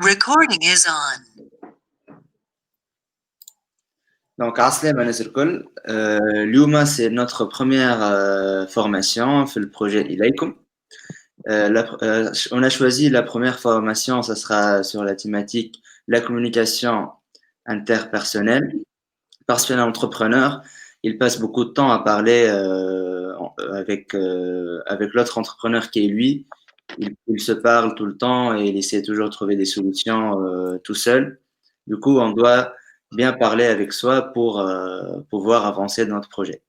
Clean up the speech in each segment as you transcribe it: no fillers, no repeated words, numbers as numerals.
Recording is on. Donc, عسلامة الناس الكل. اليوم c'est notre première formation في le projet إليكم. On a choisi la première formation, ça sera sur la thématique la communication interpersonnelle. Parce qu'un entrepreneur, il passe beaucoup de temps à parler avec l'autre entrepreneur qui est lui. Il se parle tout le temps et il essaie toujours de trouver des solutions tout seul. Du coup, on doit bien parler avec soi pour pouvoir avancer dans notre projet.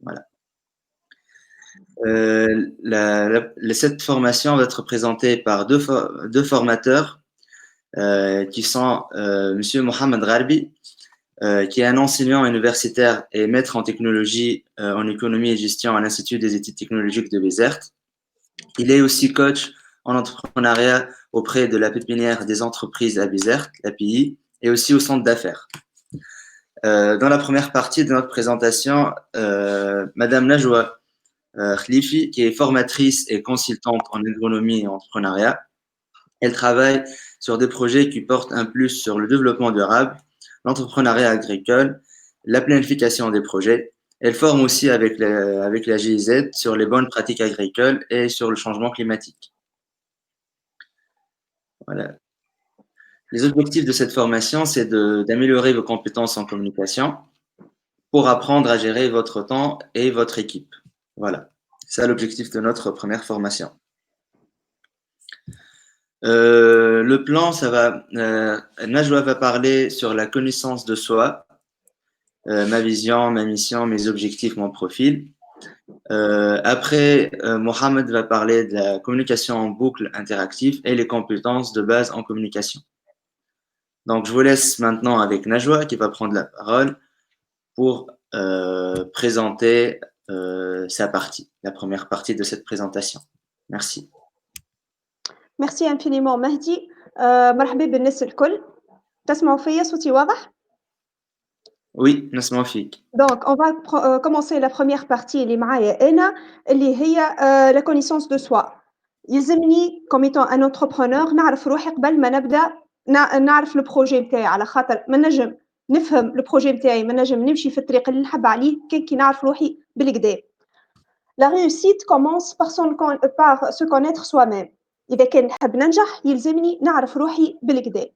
Voilà. Cette formation va être présentée par deux formateurs qui sont Monsieur Mohamed Gharbi, qui est un enseignant universitaire et maître en technologie en économie et gestion à l'Institut des études technologiques de Bézert. Il est aussi coach en entrepreneuriat auprès de la pépinière des entreprises à Bézert, l'API, et aussi au centre d'affaires. Dans la première partie de notre présentation, Madame Najwa Khlifi, qui est formatrice et consultante en agronomie et entrepreneuriat, elle travaille sur des projets qui portent un plus sur le développement durable, l'entrepreneuriat agricole, la planification des projets. Elle forme aussi avec la GIZ sur les bonnes pratiques agricoles et sur le changement climatique. Voilà. Les objectifs de cette formation, c'est d'améliorer vos compétences en communication pour apprendre à gérer votre temps et votre équipe. Voilà, c'est l'objectif de notre première formation. Le plan, ça va. Najwa va parler sur la connaissance de soi, ma vision, ma mission, mes objectifs, mon profil. Après, Mohamed va parler de la communication en boucle interactive et les compétences de base en communication. Donc, je vous laisse maintenant avec Najwa qui va prendre la parole pour présenter sa partie, la première partie de cette présentation. Merci. Merci infiniment Mahdi. مرحبا بالناس الكل. تسمعوا فيا صوتي واضح؟ Oui, نسمع فيك. Donc on va commencer la première partie اللي معايا أنا اللي هي la connaissance de soi. يلزمني comme étant un entrepreneur نعرف روحي قبل ما نبدا نعرف لو بروجي نتاعي على خاطر ما نجم نفهم لو بروجي نتاعي ما نجم نمشي في الطريق اللي نحب عليه كي نعرف روحي بالكدا. La réussite commence par se connaître soi-même. إذا كان نحب ننجح يلزمني نعرف روحي بالكدا.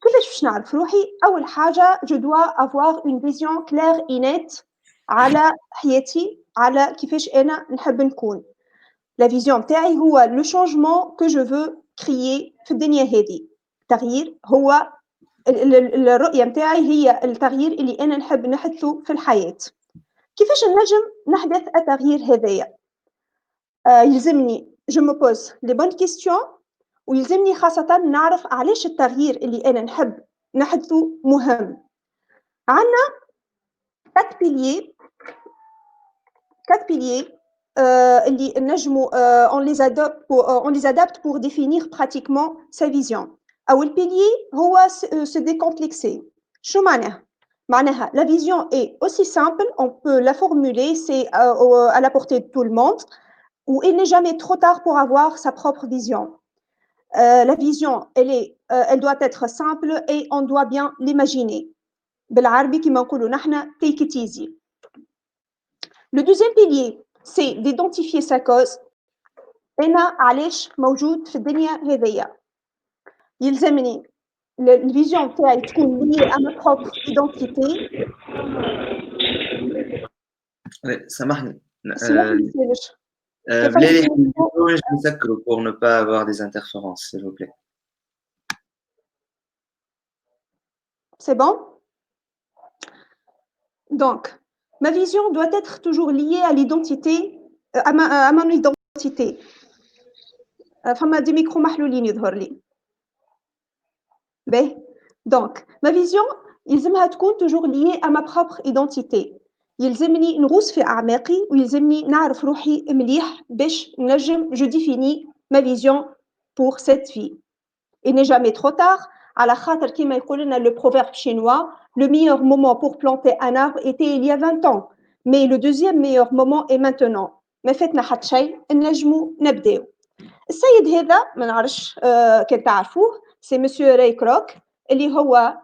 كيفاش باش نعرف روحي؟ أول حاجة je dois avoir une vision claire et nette على حياتي، على كيفاش أنا نحب نكون. La vision نتاعي هو le changement que je veux créer في الدنيا هذه. التغيير هو الرؤية نتاعي هي التغيير اللي أنا نحب نحدثه في الحياة. كيفاش نجم نحدث التغيير هذايا؟ يلزمني je me pose les bonnes questions ويلزمني خاصة نعرف علاش التغيير اللي أنا نحب نحدثه مهم. عندنا 4 piliers اللي نجموا on les adapte pour définir pratiquement sa vision. أول pilier هو se décomplexer. شو معناها؟ معناها la vision est aussi simple, on peut la formuler, c'est à la portée de tout le monde, où il n'est jamais trop tard pour avoir sa propre vision. La vision, elle doit être simple et on doit bien l'imaginer. بالعربي كما نقولوا نحنا take it easy. Le deuxième pilier, c'est d'identifier sa cause. أنا علاش موجود في الدنيا هذيا. يلزمني الفيزيون تاعي تكون liée à ma propre identité. سامحني. Pour ne pas avoir des interférences, s'il vous plaît. C'est bon? Donc, ma vision doit être toujours liée à l'identité, à mon identité. فما دي ميكرو محلولين يظهر لي. باهي. Donc, ma vision يلزمها تكون toujours liée à ma propre identité. يلزمني نغوص في أعماقي ويلزمني نعرف روحي مليح باش نجم je définis ma vision pour cette vie. Il n'est jamais trop tard. على خاطر كيما يقول لنا le proverbe chinois, le meilleur moment pour planter un arbre était il y a 20 ans, mais le deuxième meilleur moment est maintenant. ما فاتنا حتى شيء نجمو نبداو. السيد هذا ما نعرفش كان تعرفوه سي مسيو راي كروك اللي هو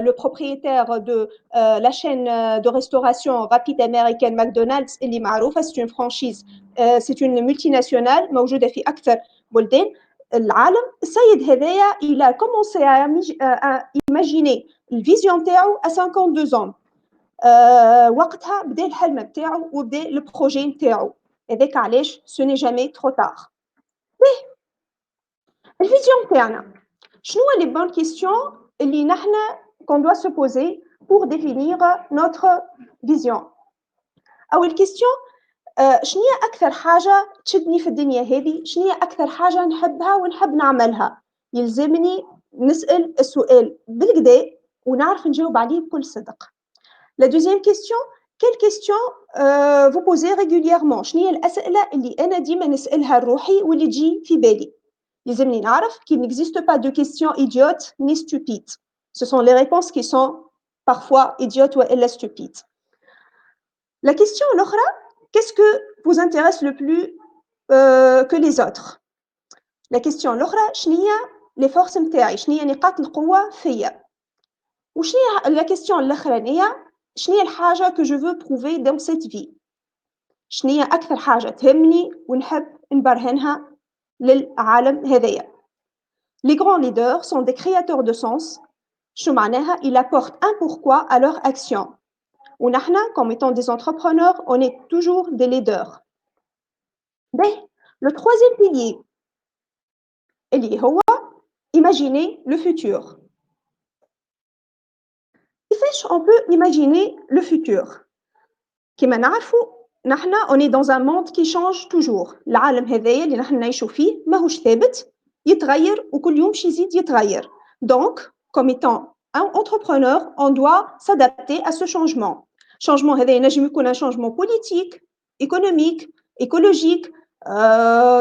لو بروبريتير دو لا شين دو ريستوراسيون رابيد امريكان ماكدونالدز اللي معروفه سي اون فرانشيز سي اون مولتي ناسيونال موجوده في اكثر بلدان العالم. السيد هذايا il a commencé à imaginer الفيزيون تاعو à 52 ans. وقتها بدا الحلم نتاعو وبدا البروجي نتاعو. هذاك علاش سو ني جامي ترو تار. الفيزيون تاعنا شنو لي بون كيستيون اللي نحنا كون دوا سو بوزي بور ديفينير نوتر فيزيون. اول كيستيون شنو هي اكثر حاجه تشدني في الدنيا هذه، شنو هي اكثر حاجه نحبها ونحب نعملها. يلزمني نسال السؤال بالكدا ونعرف نجاوب عليه بكل صدق. La deuxième question, quelle question vous posez régulièrement؟ شنو هي الأسئلة اللي أنا ديما نسألها لروحي واللي تجي في بالي؟ يلزمني نعرف qu'il n'existe pas de questions idiotes ni stupides. Ce sont les réponses qui sont parfois idiotes ou stupides. La question l'autre, qu'est-ce que vous intéresse le plus que les autres? La question l'autre, شنو هي les forces نتاعي؟ شنو هي نقاط القوة فيا؟ وشنو هي la question الأخرانية؟ شنو هي الحاجة que je veux prouver dans cette vie؟ شنو هي أكثر حاجة تهمني ونحب نبرهنها للعالم هذايا؟ Les grands leaders sont des créateurs de sens. شنو معناها؟ Ils apportent un pourquoi à leur action. ونحنا comme étant des entrepreneurs, on est toujours des leaders. باهي le troisième pilier اللي هو imaginer le futur. كيفاش on peut imaginer le futur؟ كما نعرفوا نحنا on est dans un monde qui change toujours. العالم هذايا اللي نحنا نعيشوا فيه ماهوش ثابت، يتغير وكل يوم شي يزيد يتغير. Donc comme étant un entrepreneur, on doit s'adapter à ce changement. Changement هذا ينجم يكون un changement politique, économique, écologique,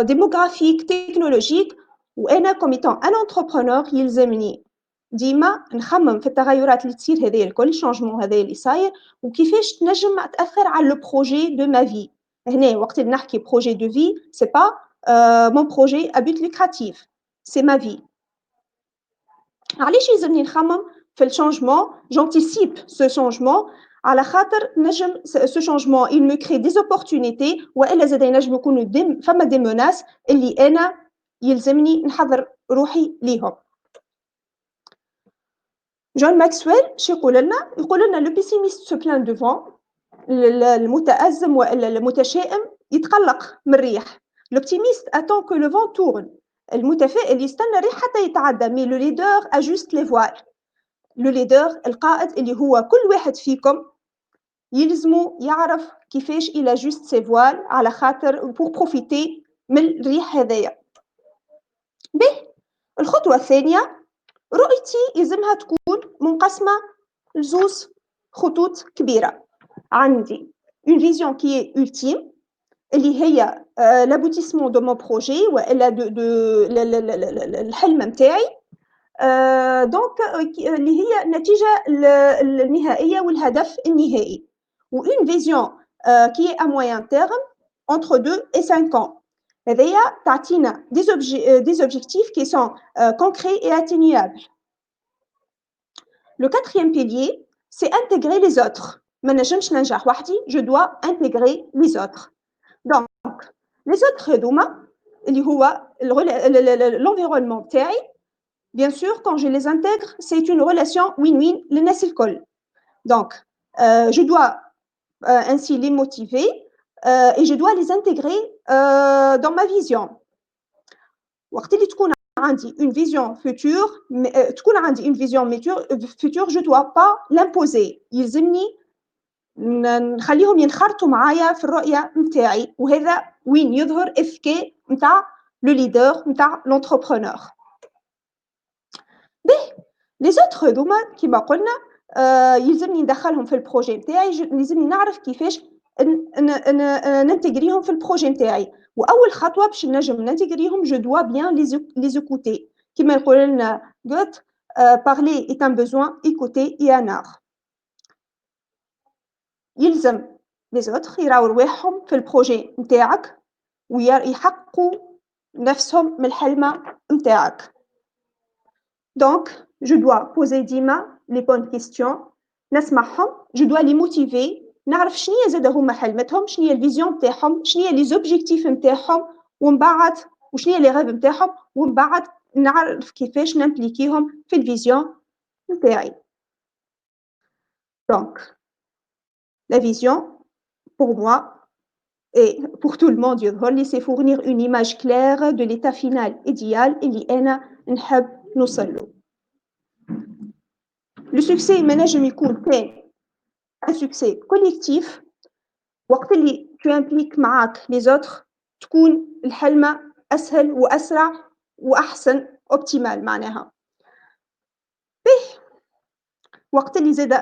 démographique, technologique. وأنا comme étant un entrepreneur يلزمني ديما نخمم في التغيرات اللي تصير هذايا الكل شانجمون هذايا اللي صاير وكيفاش تنجم تاثر على لو بروجي دو ما في. هنا وقت اللي نحكي بروجي دو في سي با مون بروجي ا بوت لوكراتيف، سي ما في. علاش يلزمني نخمم في الشانجمون؟ جونتيسيب سو شانجمون على خاطر نجم سو شانجمون il me crée des opportunités والا زاد ينجم يكونوا فما دي مناس اللي انا يلزمني نحضر روحي ليهم. جون ماكسويل شو يقول لنا؟ يقول لنا لو بيسيميست سو بلان دو فون، المتأزم والا المتشائم يتقلق من الريح. لوبتيميست اتون كو لو فون تورن، المتفائل يستنى الريح حتى يتعدى. مي لو ليدر اجوست لي فوال، لو ليدر القائد اللي هو كل واحد فيكم يلزمو يعرف كيفاش الى اجوست سي فوال على خاطر بور بروفيتي من الريح هذايا. به الخطوه الثانيه، رؤيتي يلزمها تكون منقسمة لزوز خطوط كبيرة. عندي une vision qui est ultime اللي هي l'aboutissement de mon projet والا الحلم نتاعي، دونك اللي هي النتيجة النهائية والهدف النهائي. و une vision qui est à moyen terme entre 2 et 5 ans. هذايا تعطينا des objectifs qui sont concrets et atteignables. Le quatrième pilier, c'est intégrer les autres. ما نجمش ننجح وحدي، je dois intégrer les autres. Donc, les autres هذوما اللي هو l'environnement تاعي. Bien sûr, quand je les intègre, c'est une relation win-win للناس الكل. Donc, je dois ainsi les motiver et je dois les intégrer dans ma vision. وقت اللي تكون عندي une vision future تكون عندي une vision future je dois pas l'imposer. يلزمني نخليهم ينخرطوا معايا في الرؤية نتاعي، وهذا وين يظهر الذكاء نتاع لو ليدر نتاع لونتربرونور. به لي زوتر هذوما كيما قلنا يلزمني ندخلهم في البروجي نتاعي، يلزمني نعرف كيفاش ننتجريهم في البروجي نتاعي. واول خطوه باش نجم ننتجريهم جو دوا بيان لي زيكوتي. كيما يقول لنا غوت بارلي est un besoin, écouter est un art. يلزم لي زوتر يراو رواحهم في البروجي نتاعك ويحققوا نفسهم من الحلمة متاعك. Donc, je dois poser ديما les bonnes questions, نسمعهم, je dois les motiver, نعرف شنيا زادا هما حلمتهم, شنيا الفيزيون متاعهم, شنيا لي زوبجيكتيف متاعهم, ومن بعد وشنيا لي غيف متاعهم, ومن بعد نعرف كيفاش نمبليكيهم في الفيزيون متاعي. Donc, la vision, pour moi, et pour tout le monde يظهر c'est fournir une image claire de l'état final idéal اللي أنا نحب نوصل له. Le succès ما نجم يكون كان un succès collectif وقت اللي tu impliques معاك les autres تكون الحلمة أسهل وأسرع وأحسن optimal معناها. وقت اللي زاد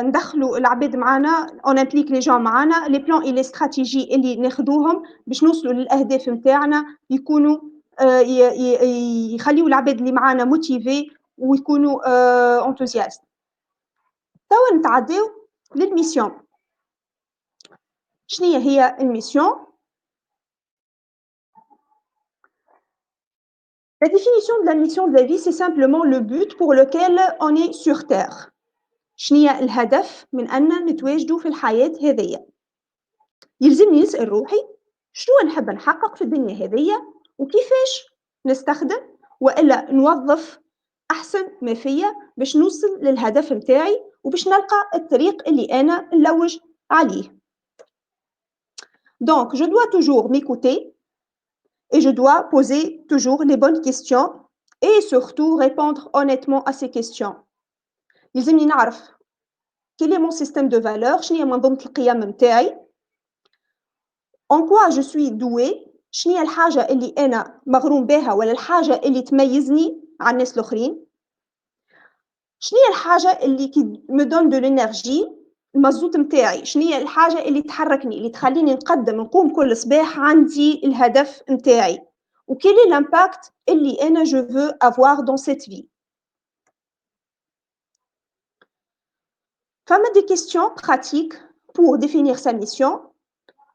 ندخلوا العباد معانا on implique les gens معانا les plans et les stratégies اللي ناخذوهم باش نوصلوا للأهداف متاعنا يكونوا يخليوا العباد اللي معانا موتيفي ويكونوا enthousiastes. توا نتعداو للميسيون. شنية هي الميسيون؟ La définition de la mission de la vie, c'est simplement le but pour lequel on est sur Terre. شنية الهدف من أن نتواجدوا في الحياة هذية؟ يلزمني نسأل روحي شنو نحب نحقق في الدنيا هذية وكيفاش نستخدم وإلا نوظف أحسن ما فيا باش نوصل للهدف متاعي وباش نلقى الطريق اللي أنا نلوج عليه. Donc, je dois toujours m'écouter et je dois poser toujours les bonnes questions et surtout répondre honnêtement à ces questions. يلزمني نعرف quel est mon système de valeurs, شنية منظومة القيم متاعي, en quoi je suis douée, شنية الحاجة اللي أنا مغروم بها ولا الحاجة اللي تميزني عن الناس الآخرين, شنية الحاجة اللي me donne de l'énergie, المازوت متاعي, شنية الحاجة اللي تحركني, اللي تخليني نقوم كل صباح عندي الهدف متاعي, و quel est l'impact اللي أنا je veux avoir dans cette vie. Femme des questions pratiques pour définir sa mission.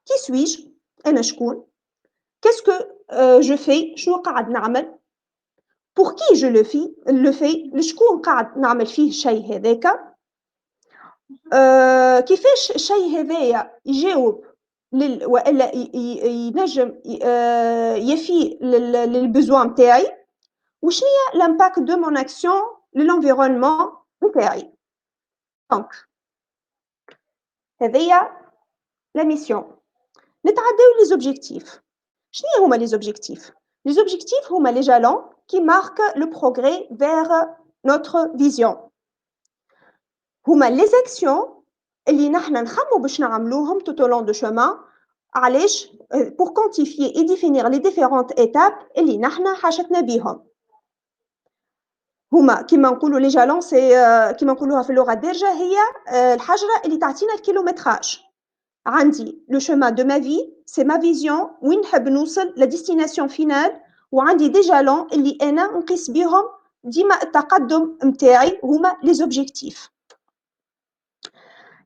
Qui suis-je? أنا شكون? Qu'est-ce que je fais? شنو قاعد نعمل? Pour qui je le fais? لشكون قاعد نعمل فيه الشيء هذاك؟ كيفاش الشيء هذايا يجاوب وإلا ينجم يفي للبزوان متاعي؟ وشنيا l'impact de mon action للenvironnement متاعي؟ Donc, هذيا la mission. نتعداو les objectifs. شنيا هما les objectifs? Les objectifs هما les jalons qui marquent le progrès vers notre vision. هما les actions اللي نحنا نخمو باش نعملوهم tout au long du chemin. علاش؟ pour quantifier et définir les différentes étapes اللي نحنا حاجتنا بيهم. هما كيما نقولوا les jalons c'est كيما نقولوها في اللغة الدارجة هي الحجرة اللي تعطينا الكيلومتراج. عندي le chemin de ma vie, c'est ma vision وين نحب نوصل la destination finale, وعندي des jalons اللي أنا نقيس بيهم ديما التقدم متاعي هما les objectifs.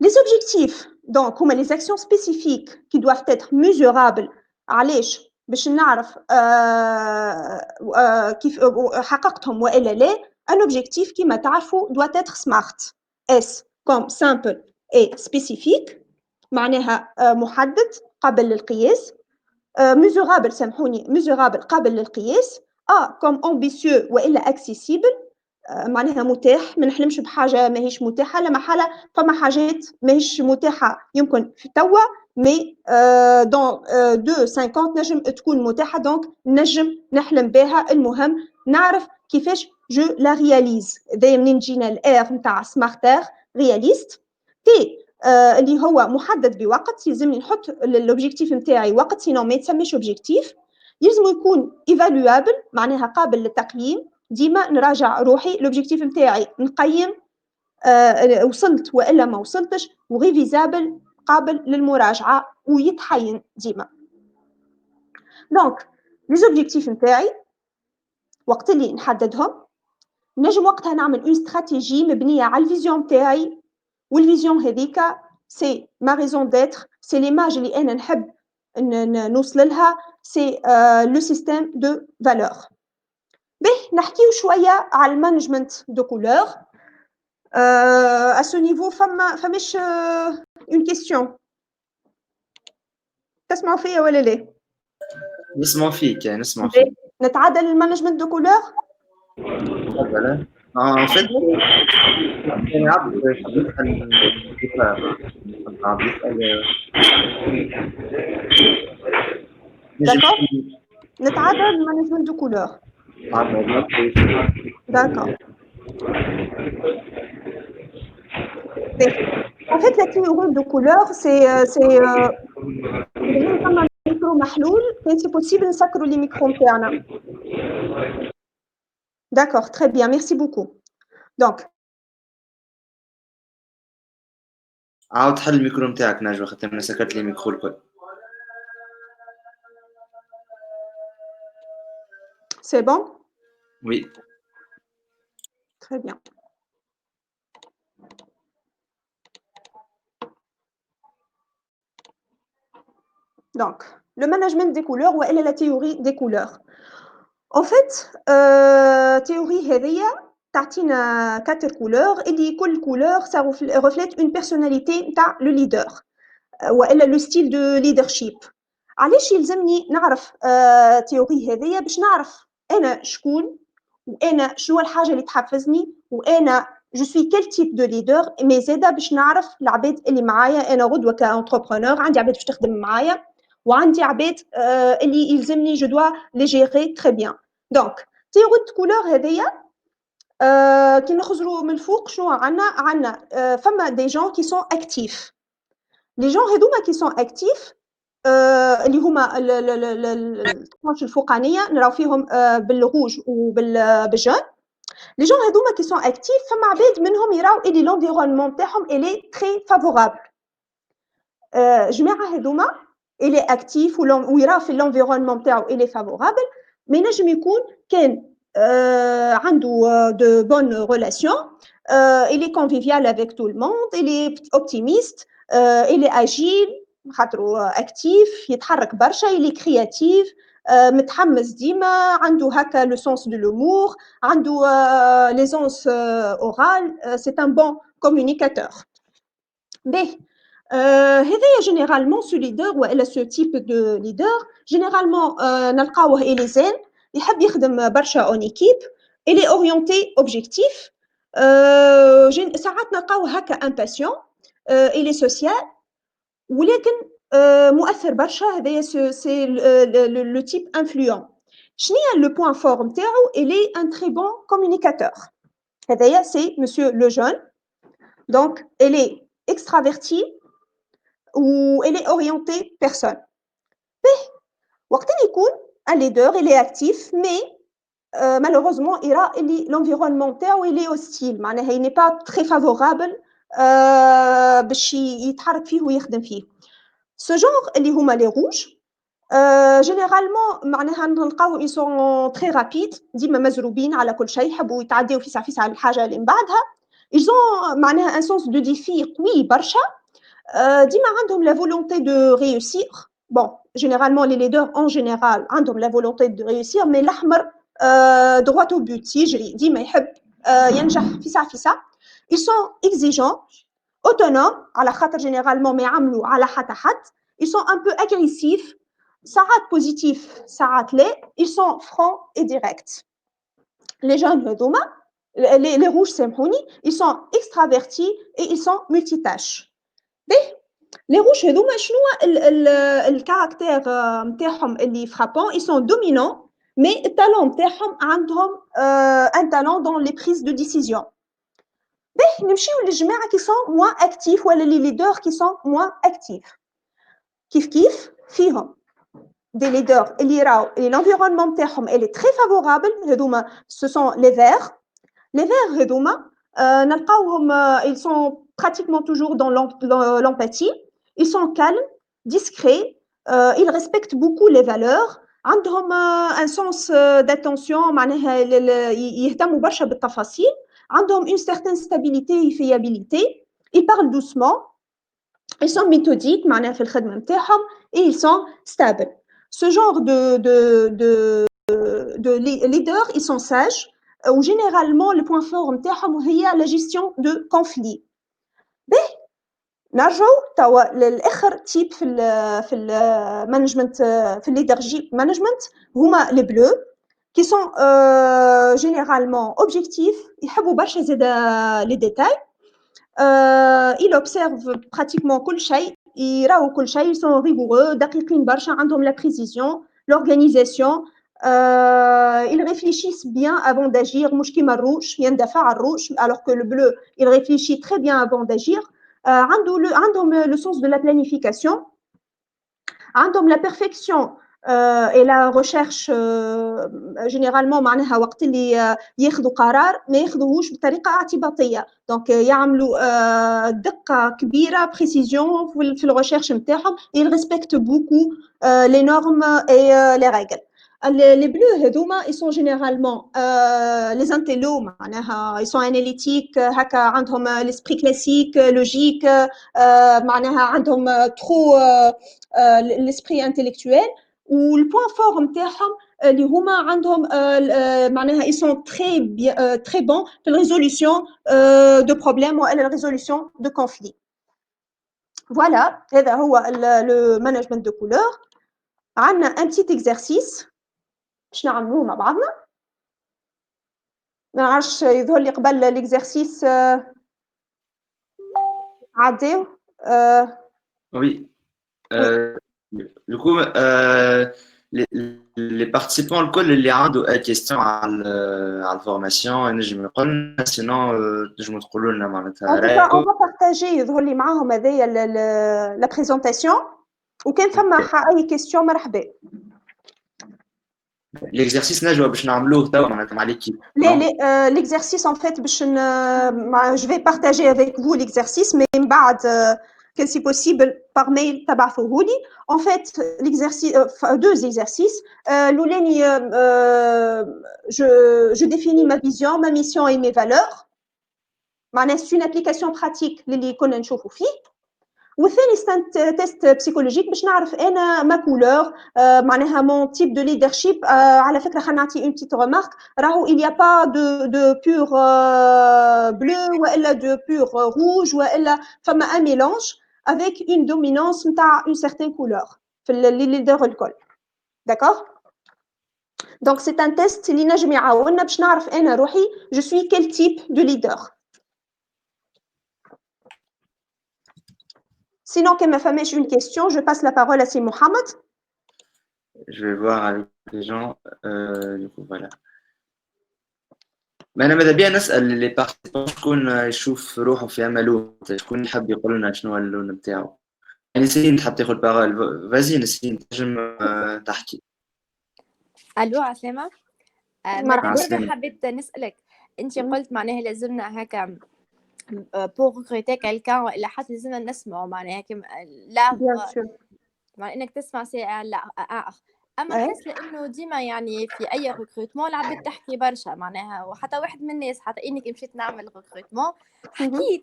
Les objectifs, donc هما les actions spécifiques qui doivent être mesurables. علاش؟ باش نعرف كيف حققتهم وإلا لا. Un objectif كيما تعرفوا doit être SMART. S comme simple et spécifique. معناها محدد قابل للقياس, mesurable سامحوني mesurable قابل للقياس, A comme ambitieux وإلا accessible, معناها متاح, ما نحلمش بحاجة ماهيش متاحة, لا محالة فما حاجات ماهيش متاحة يمكن في توا مي dans 2-50 نجم تكون متاحة, دونك نجم نحلم بها, المهم نعرف كيفاش je la réalise. ذي منين جينا الآر متاع سمارتر réaliste. تي اللي هو محدد بوقت, يلزمني نحط للوبجيكتيف نتاعي وقت سينو ما يتسميش اوبجيكتيف. يلزم يكون ايفالوابل معناها قابل للتقييم, ديما نراجع روحي لوبجيكتيف نتاعي نقيم وصلت والا ما وصلتش, وريفيزابل قابل للمراجعه ويتحين ديما. دونك لي زوبجيكتيف نتاعي وقت اللي نحددهم نجم وقتها نعمل اون استراتيجي مبنيه على الفيزيون نتاعي, والفيزيون هذيك سي ما ريزون ديتر, سي ليماج اللي انا نحب نوصل لها سي لو سيستيم دو فالور. باهي نحكيو شويه على المانجمنت دو كولور. à ce niveau فماش une question. تسمعوا فيا ولا لا؟ نسمع فيك يعني نسمع فيك. باهي نتعدى للمانجمنت دو كولور. تفضل. en fait كان عبد D'accord. نتعدى للمانجمنت دو كولور. D'accord. En fait, la théorie de couleur, c'est un micro محلول كان c'est possible نسكروا les micros نتاعنا. D'accord, très bien, merci beaucoup. Donc, عاود حل الميكرو نتاعك نجوى خاطر انا سكرت لي الميكرو الكل. c'est bon? Oui. Très bien. Donc, le management des couleurs ou elle est la théorie des couleurs. En fait, théorie هذيا تعطينا 4 couleurs اللي كل couleur ça reflète une personnalité نتاع le leader والا le style de leadership. علاش يلزمني نعرف تيوري هذيا باش نعرف أنا شكون وأنا شنو الحاجة اللي تحفزني وأنا جو سوي كيل تيب دو ليدر مي زادا باش نعرف العباد اللي معايا أنا غدوة كانتربرونور عندي عباد باش تخدم معايا وعندي عباد اللي يلزمني جو دوا لي جيري تري بيان. دونك تيوري دو كولور هذيا كي نخزروا من الفوق شنو عندنا فما دي جون كي سون اكتيف. لي جون هذوما كي سون اكتيف اللي هما الترانش الفوقانيه نراو فيهم بالروج وبالجون. لي جون هذوما كي سون اكتيف فما عباد منهم يراو اللي لونفيرونمون تاعهم الي تري فافورابل. جماعه هذوما الي اكتيف ويرا في لونفيرونمون تاعو الي فافورابل مي نجم يكون كان عنده دو بون ريلاسيون الي كونفيفيال افيك تو الموند الي اوبتيميست الي اجيل خاطرو اكتيف يتحرك برشا الي كرياتيف متحمس ديما عنده هكا لو سونس دو لومور عنده ليزونس اورال سي ان بون كومونيكاتور. باهي هذايا جينيرالمون سو ليدر والا سو تيب دو ليدر جينيرالمون نلقاوه الي زين يحب يخدم برشا اون ايكيب الي اورينتي اوبجيكتيف ساعات نلقاوه هكا امباسيون الي سوسيال ولكن مؤثر برشا. هذايا سي لو تيب انفلوون. شنيا لو بوين فور نتاعو الي ان تري بون كومونيكاتور. هذايا سي مسيو لو جون دونك الي extraverti ou elle est orientée personne. Mais وقت اللي يكون un leader il est actif mais malheureusement يرى اللي l'environnement تاعو il est hostile معناها il n'est pas très favorable باش يتحرك فيه ويخدم فيه. ce genre اللي هما les rouges généralement معناها نلقاو ils sont très rapides ديما مزروبين على كل شيء يحبوا يتعداو فيسع على الحاجه اللي من بعدها. ils ont معناها un sens de défi قوي برشا. ديما عندهم la volonté de réussir. Bon, généralement les leaders en général عندهم la volonté de réussir mais الأحمر droit au but يجري ديما يحب ينجح فيسع. ils sont exigeants autonomes على خاطر généralement ما يعملوا على حتى حد. ils sont un peu agressifs ساعات positifs ساعات لا. ils sont francs et directs. les jeunes هذوما les rouges سامحوني ils sont extravertis et ils sont multitâches. Les rouges هذوما شنو الكاركتير نتاعهم اللي فرابون ils sont dominants mais التالون نتاعهم عندهم un talent dans les prises de décision. باهي نمشيو للجماعه qui sont moins actifs ولا les leaders qui sont moins actifs. كيف فيهم des leaders اللي يراو l'environnement نتاعهم elle est très favorable. هذوما ce sont les verts. les verts هذوما نلقاوهم ils sont pratiquement toujours dans l'empathie. Ils sont calmes, discrets, ils respectent beaucoup les valeurs. عندهم un sens d'attention معناها يهتموا برشا بالتفاصيل. عندهم une certaine stabilité et fiabilité. Ils parlent doucement. ils sont méthodiques معناها في الخدمة نتاعهم et ils sont stables. Ce genre de leaders, ils sont sages ou généralement le point fort نتاعهم هي la gestion de conflits. نرجعوا توا للاخر تيب في المانجمنت في الليدرشيب مانجمنت هما لي بلو qui sont généralement objectifs يحبوا برشا زاده لي ديتاي ils observent pratiquement كل شيء يراو كل شيء ils sont rigoureux دقيقين برشا عندهم la précision l'organisation ils réfléchissent bien avant d'agir مش كيما الروج يندفع على الروج alors que le bleu il réfléchit très bien avant d'agir عندهم le sens de la planification عندهم la perfection et la recherche généralement معناها وقت اللي ياخذوا قرار ما ياخذوهوش بطريقه اعتباطيه دونك يعملوا دقه كبيره précision في الريشيرش نتاعهم ils respectent beaucoup les normes et les règles. Les bleus هذوما ils sont généralement les intellos معناها ils sont analytiques هكا عندهم l'esprit classique logique معناها عندهم trop l'esprit intellectuel والبوان فور نتاعهم اللي هما عندهم معناها ils sont très bons في الريزوليسيون de problèmes ولا الريزوليسيون de conflits. Voilà, هذا هو le management de couleur. عندنا un petit exercice باش نعملوه مع بعضنا. ما نعرفش يظهر لي قبل l'exercice عداو. Oui. Du coup, les participants الكل اللي عنده أي question على الفورماسيون نجم يقول sinon نجموا تقولوا لنا معناتها En tout cas, on رايكم. va partager يظهر لي معاهم هذايا la présentation وكان فما أي question مرحبا. L'exercice نجوا باش نعملوه توا معناتها مع l'équipe. L'exercice en fait باش je vais partager avec vous l'exercice mais من بعد que si possible par mail تبعثوه لي. En fait l'exercice deux exercices l'ولاني je définis ma vision, ma mission et mes valeurs. معناها c'est une application pratique اللي كنا نشوفوا فيه. والثاني c'est تيست بسيكولوجيك باش نعرف انا ما كولور معناها مون تيب دو ليدرشيب. على فكره خلينا نعطي اون بتيت ريمارك راهو il y a pas de pur bleu والا de pur rouge والا فما un mélange avec une dominance نتاع une certaine couleur في لي ليدر الكل. d'accord donc c'est un test اللي نجم يعاوننا باش نعرف انا روحي je suis quel type de leader. Sinon, quand ma femme a une question, je passe la parole à Si Mohamed. Je vais voir avec les gens. Du coup, voilà. ما أنا ماذا بيا نسأل اللي بارتيسيبون شكون يشوف روحه في عمله شكون يحب يقول لنا شنو هو اللون نتاعو. يعني نسين تحب تاخذ بارول فازي نسين تنجم تحكي. الو عسلامة. مدام حبيت نسألك انت قلت معناها لازمنا هكا pour recruter quelqu'un ولا حتى لازمنا نسمعوا معناها كيما لا مع انك تسمع سي لا اما نحس لانه ديما يعني في اي ريكروتمون العباد تحكي برشا معناها وحتى واحد من الناس حتى انك مشيت نعمل ريكروتمون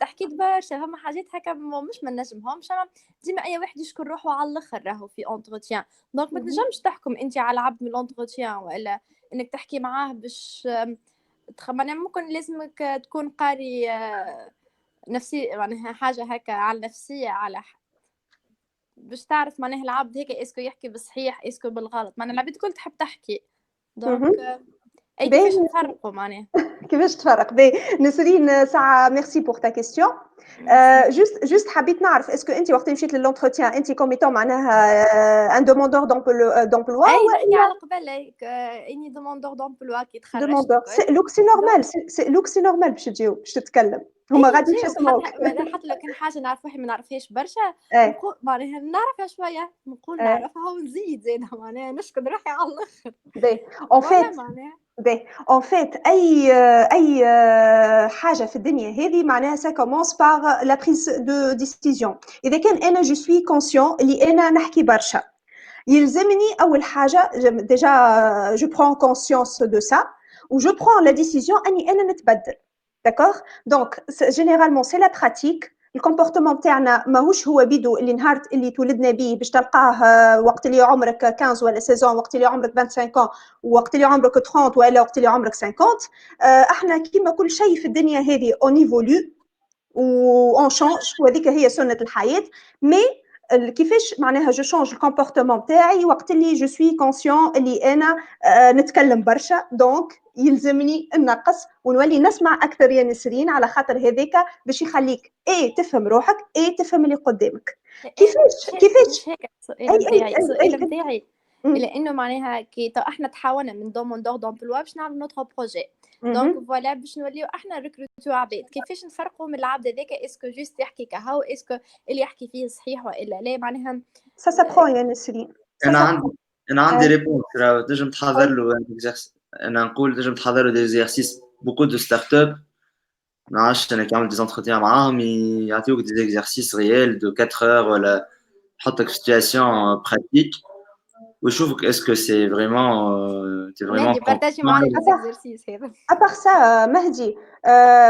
حكيت برشا فما حاجات هكا مش ما نجمهمش ديما اي واحد يشكر روحه على الاخر راهو في اونتروتيان دونك ما تنجمش تحكم انت على عبد من الاونتروتيان والا انك تحكي معاه باش معناها ممكن لازمك تكون قاري نفسي معناها حاجه هكا على النفسيه على باش تعرف معناها العبد هيك اسكو يحكي بالصحيح اسكو بالغلط معناها العباد الكل تحب تحكي دونك اي كيفاش نفرقوا معناها كيفاش تفرق نسرين ساعه ميرسي بور تا كيسيون جوست حبيت نعرف اسكو انت وقت مشيت للونتروتيان انت كوميتون معناها ان دوموندور دومبلوا اي على قبل اني دوموندور دومبلوا كي تخرجت لوك سي نورمال باش تجيو باش تتكلم هما غادي يسمعوك حتى لو كان حاجه نعرف روحي ما نعرفهاش برشا نقول معناها نعرفها شويه نقول نعرفها ونزيد زيد معناها نشكر روحي على الاخر en fait اي حاجه في الدنيا هذه معناها ça commence par la prise de décision. اذا كان انا je suis conscient اللي انا نحكي برشا يلزمني اول حاجه déjà je prends conscience de ça ou je prends la décision اني انا نتبدل. D'accord? Donc, généralement, c'est la pratique. الكومبورتمون تاعنا ماهوش هو بيدو اللي نهار اللي تولدنا به باش تلقاه وقت اللي عمرك 15 ولا 16 وقت اللي عمرك 25 وقت اللي عمرك 30 ولا وقت اللي عمرك 50. احنا كيما كل شيء في الدنيا هذه اون ايفولو اون شونج، وهذيك هي سنه الحياه. مي كيفاش معناها جو شونج الكومبورتمون تاعي وقت اللي جو سوي كونسيون اللي انا نتكلم برشا، دونك يلزمني ننقص ونولي نسمع اكثر يا نسرين، على خاطر هذاك باش يخليك تفهم روحك تفهم اللي قدامك. كيفاش مش هيك اي السؤال اي متاعي لانه معناها كي احنا تحولنا من دوموندور دومبلوا باش نعمل نوتر بروجي، دونك فوالا باش نوليو احنا ريكروتو عباد. كيفاش نفرقوا من العبد هذاك اسكو جوست يحكي كهو، اسكو اللي يحكي فيه صحيح والا لا؟ معناها سا سابخون يا نسرين. انا عندي ريبونس. تنجم تحضر له انا نقول تنجم تحضر له دي زيرسيس. بوكو دو ستارت اب ما عادش انا كنعمل دي زونتروتيان معاهم يعطيوك دي زيكزارسيس ريال دو 4 heures ولا يحطك في سيتواسيون براتيك ويشوفك اسكو سي فريمون تي فريمون مهدي بارتاجي معنا الاكزرسيس هذا. ابار سا مهدي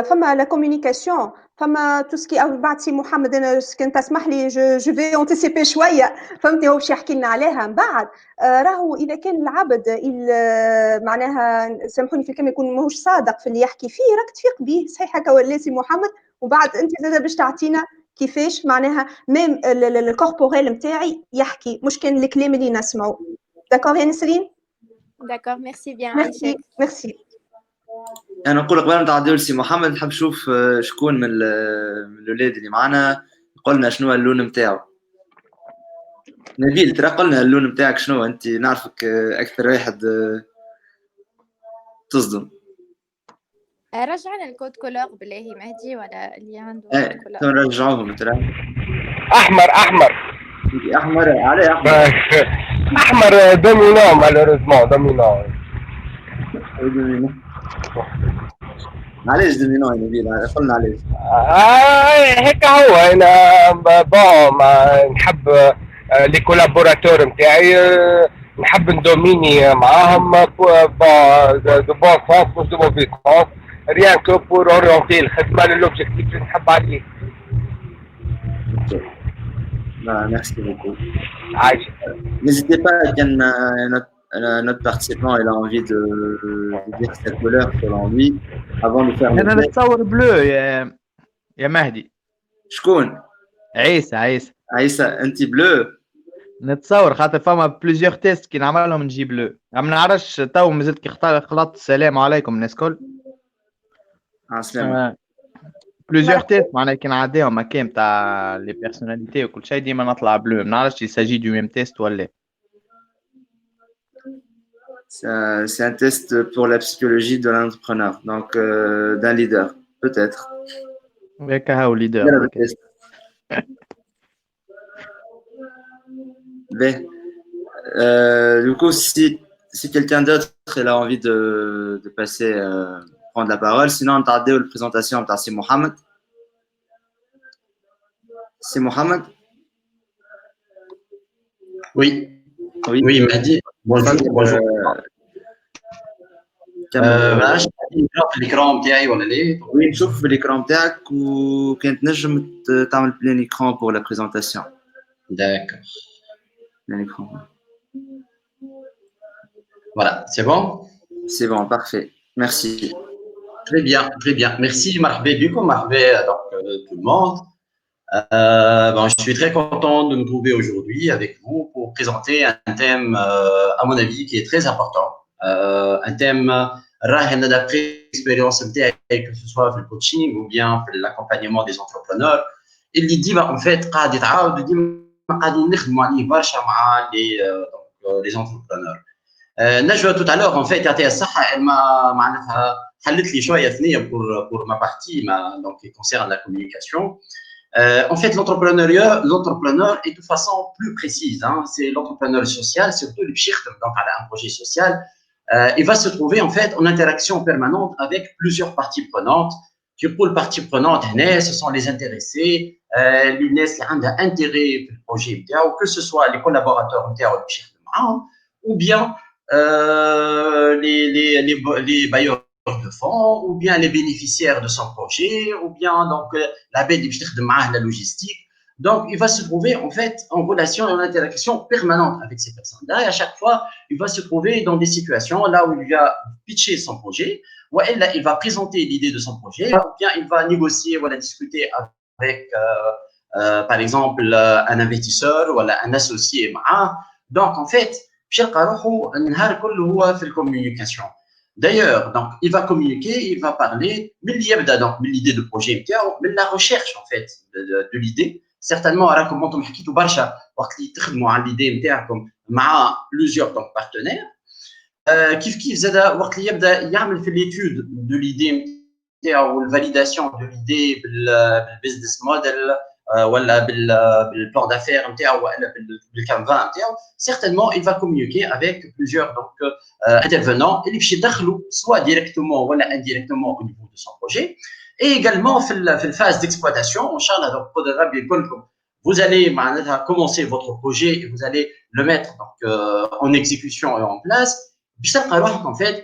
فما لا كومونيكاسيون، فما تو سكي بعد سي محمد انا كنت تسمح لي جو في انتيسيبي شويه، فهمتي هو باش يحكي لنا عليها من بعد. راهو اذا كان العبد معناها سامحوني في الكلمه يكون ماهوش صادق في اللي يحكي فيه راك تفيق به، صحيح هكا ولا سي محمد؟ وبعد انت زاد باش تعطينا كيفاش معناها ميم الكوربوريل نتاعي يحكي مش كان الكلام اللي نسمعه. داكور يا نسرين؟ داكور ميرسي بيان ميرسي عايشك. ميرسي. انا نقول قبل ما نتعداو لسي محمد نحب نشوف شكون من الاولاد اللي معنا يقول لنا شنو اللون نتاعو. نبيل ترى قلنا اللون نتاعك شنو؟ انت نعرفك اكثر واحد تصدم. رجعنا الكود كولور بالله مهدي ولا اللي عنده كود كولور؟ نرجعوهم ترى. احمر عليه احمر دومينو مالوريزمون دومينو. علاش دومينو يا نبيل؟ قلنا علاش. هيك هو انا بون نحب لي كولابوراتور نتاعي نحب ندوميني معاهم دو بون سونس مش دو موفي سونس، ريان كو بور اورينتي الخدمه للوبجيكتيف اللي نحب عليه. Merci beaucoup. N'hésitez pas, notre participant il a envie de dire cette couleur selon lui avant de faire. أنا نتصور بلو يا مهدي. شكون؟ عيسى أنت بلو؟ نتصور خاطر فما بليزيور تيست كي نعملهم نجي بلو. ما نعرفش تو مازلت كي خلطت. السلام عليكم الناس الكل. السلام. بليزيور تيست معناها كي نعديهم هكا نتاع لي بيرسوناليتي وكل شيء ديما نطلع بلو. ما نعرفش يساجي دو ميم تيست ولا. C'est un test pour la psychologie de l'entrepreneur, donc d'un leader, peut-être. هكا هاو leader. Mais, du coup, si quelqu'un d'autre a envie de passer, prendre la parole, sinon on t'a dit la présentation de c'est Mohamed. C'est Mohamed? Oui, il m'a dit bonjour. نشوف الإكرام تاعي ولا ليه؟ Oui, نشوف الإكرام تاعك وكانت نجم تعمل بلان إكران pour la présentation. D'accord. Plein écran. Voilà, c'est bon? C'est bon, parfait. Merci. Très bien. Merci, marhaba bikum, marhaba donc tout le monde. Je suis très content de me trouver aujourd'hui avec vous pour présenter un thème, à mon avis, qui est très important. Un thème, d'après l'expérience que ce soit dans le coaching ou bien l'accompagnement des entrepreneurs. Il dit, en fait, قاعدين نخدموا عليه برشا مع les entrepreneurs. نجوى tout à l'heure en fait يعطيها الصحة معناتها حلت لي شوية ثنية pour ma partie donc qui concerne la communication. En fait l'entrepreneur est de façon plus précise, hein, c'est l'entrepreneur social, surtout le psych donc à un projet social. Il va se trouver en fait en interaction permanente avec plusieurs parties prenantes. Pour les parties prenantes, ce sont les intéressés, les NES qui ont intérêt pour le projet, que ce soit les collaborateurs ou bien les bailleurs de de fonds, ou bien les bénéficiaires de son projet, ou bien donc la baie de la logistique. Donc, il va se trouver en fait en relation et en interaction permanente avec ces personnes-là. Et à chaque fois, il va se trouver dans des situations là où il va pitcher son projet, ou il va présenter l'idée de son projet, ou bien il va négocier ou discuter avec, par exemple, un investisseur ou un associé. Donc, en fait, communication. D'ailleurs, donc, il va communiquer, il va parler, mais l'idée de projet, mais la recherche, en fait, de l'idée. Certainement, راكم انتم حكيتوا برشا وقت اللي تخدموا على l'idée نتاعكم مع plusieurs partenaires. كيف زاد وقت اللي يبدا يعمل في l'étude de l'idée نتاعو والvalidation de l'idée بالbusiness model ولا بالplan d'affaires نتاعو ولا بالcanvas نتاعو. Certainement, il va communiquer avec plusieurs intervenants اللي باش يدخلوا soit directement ولا indirectement au niveau de son projet. Et également, في phase d'exploitation, Inch'Allah, donc, vous allez commencer votre projet et vous allez le mettre donc, en exécution et en place. En fait,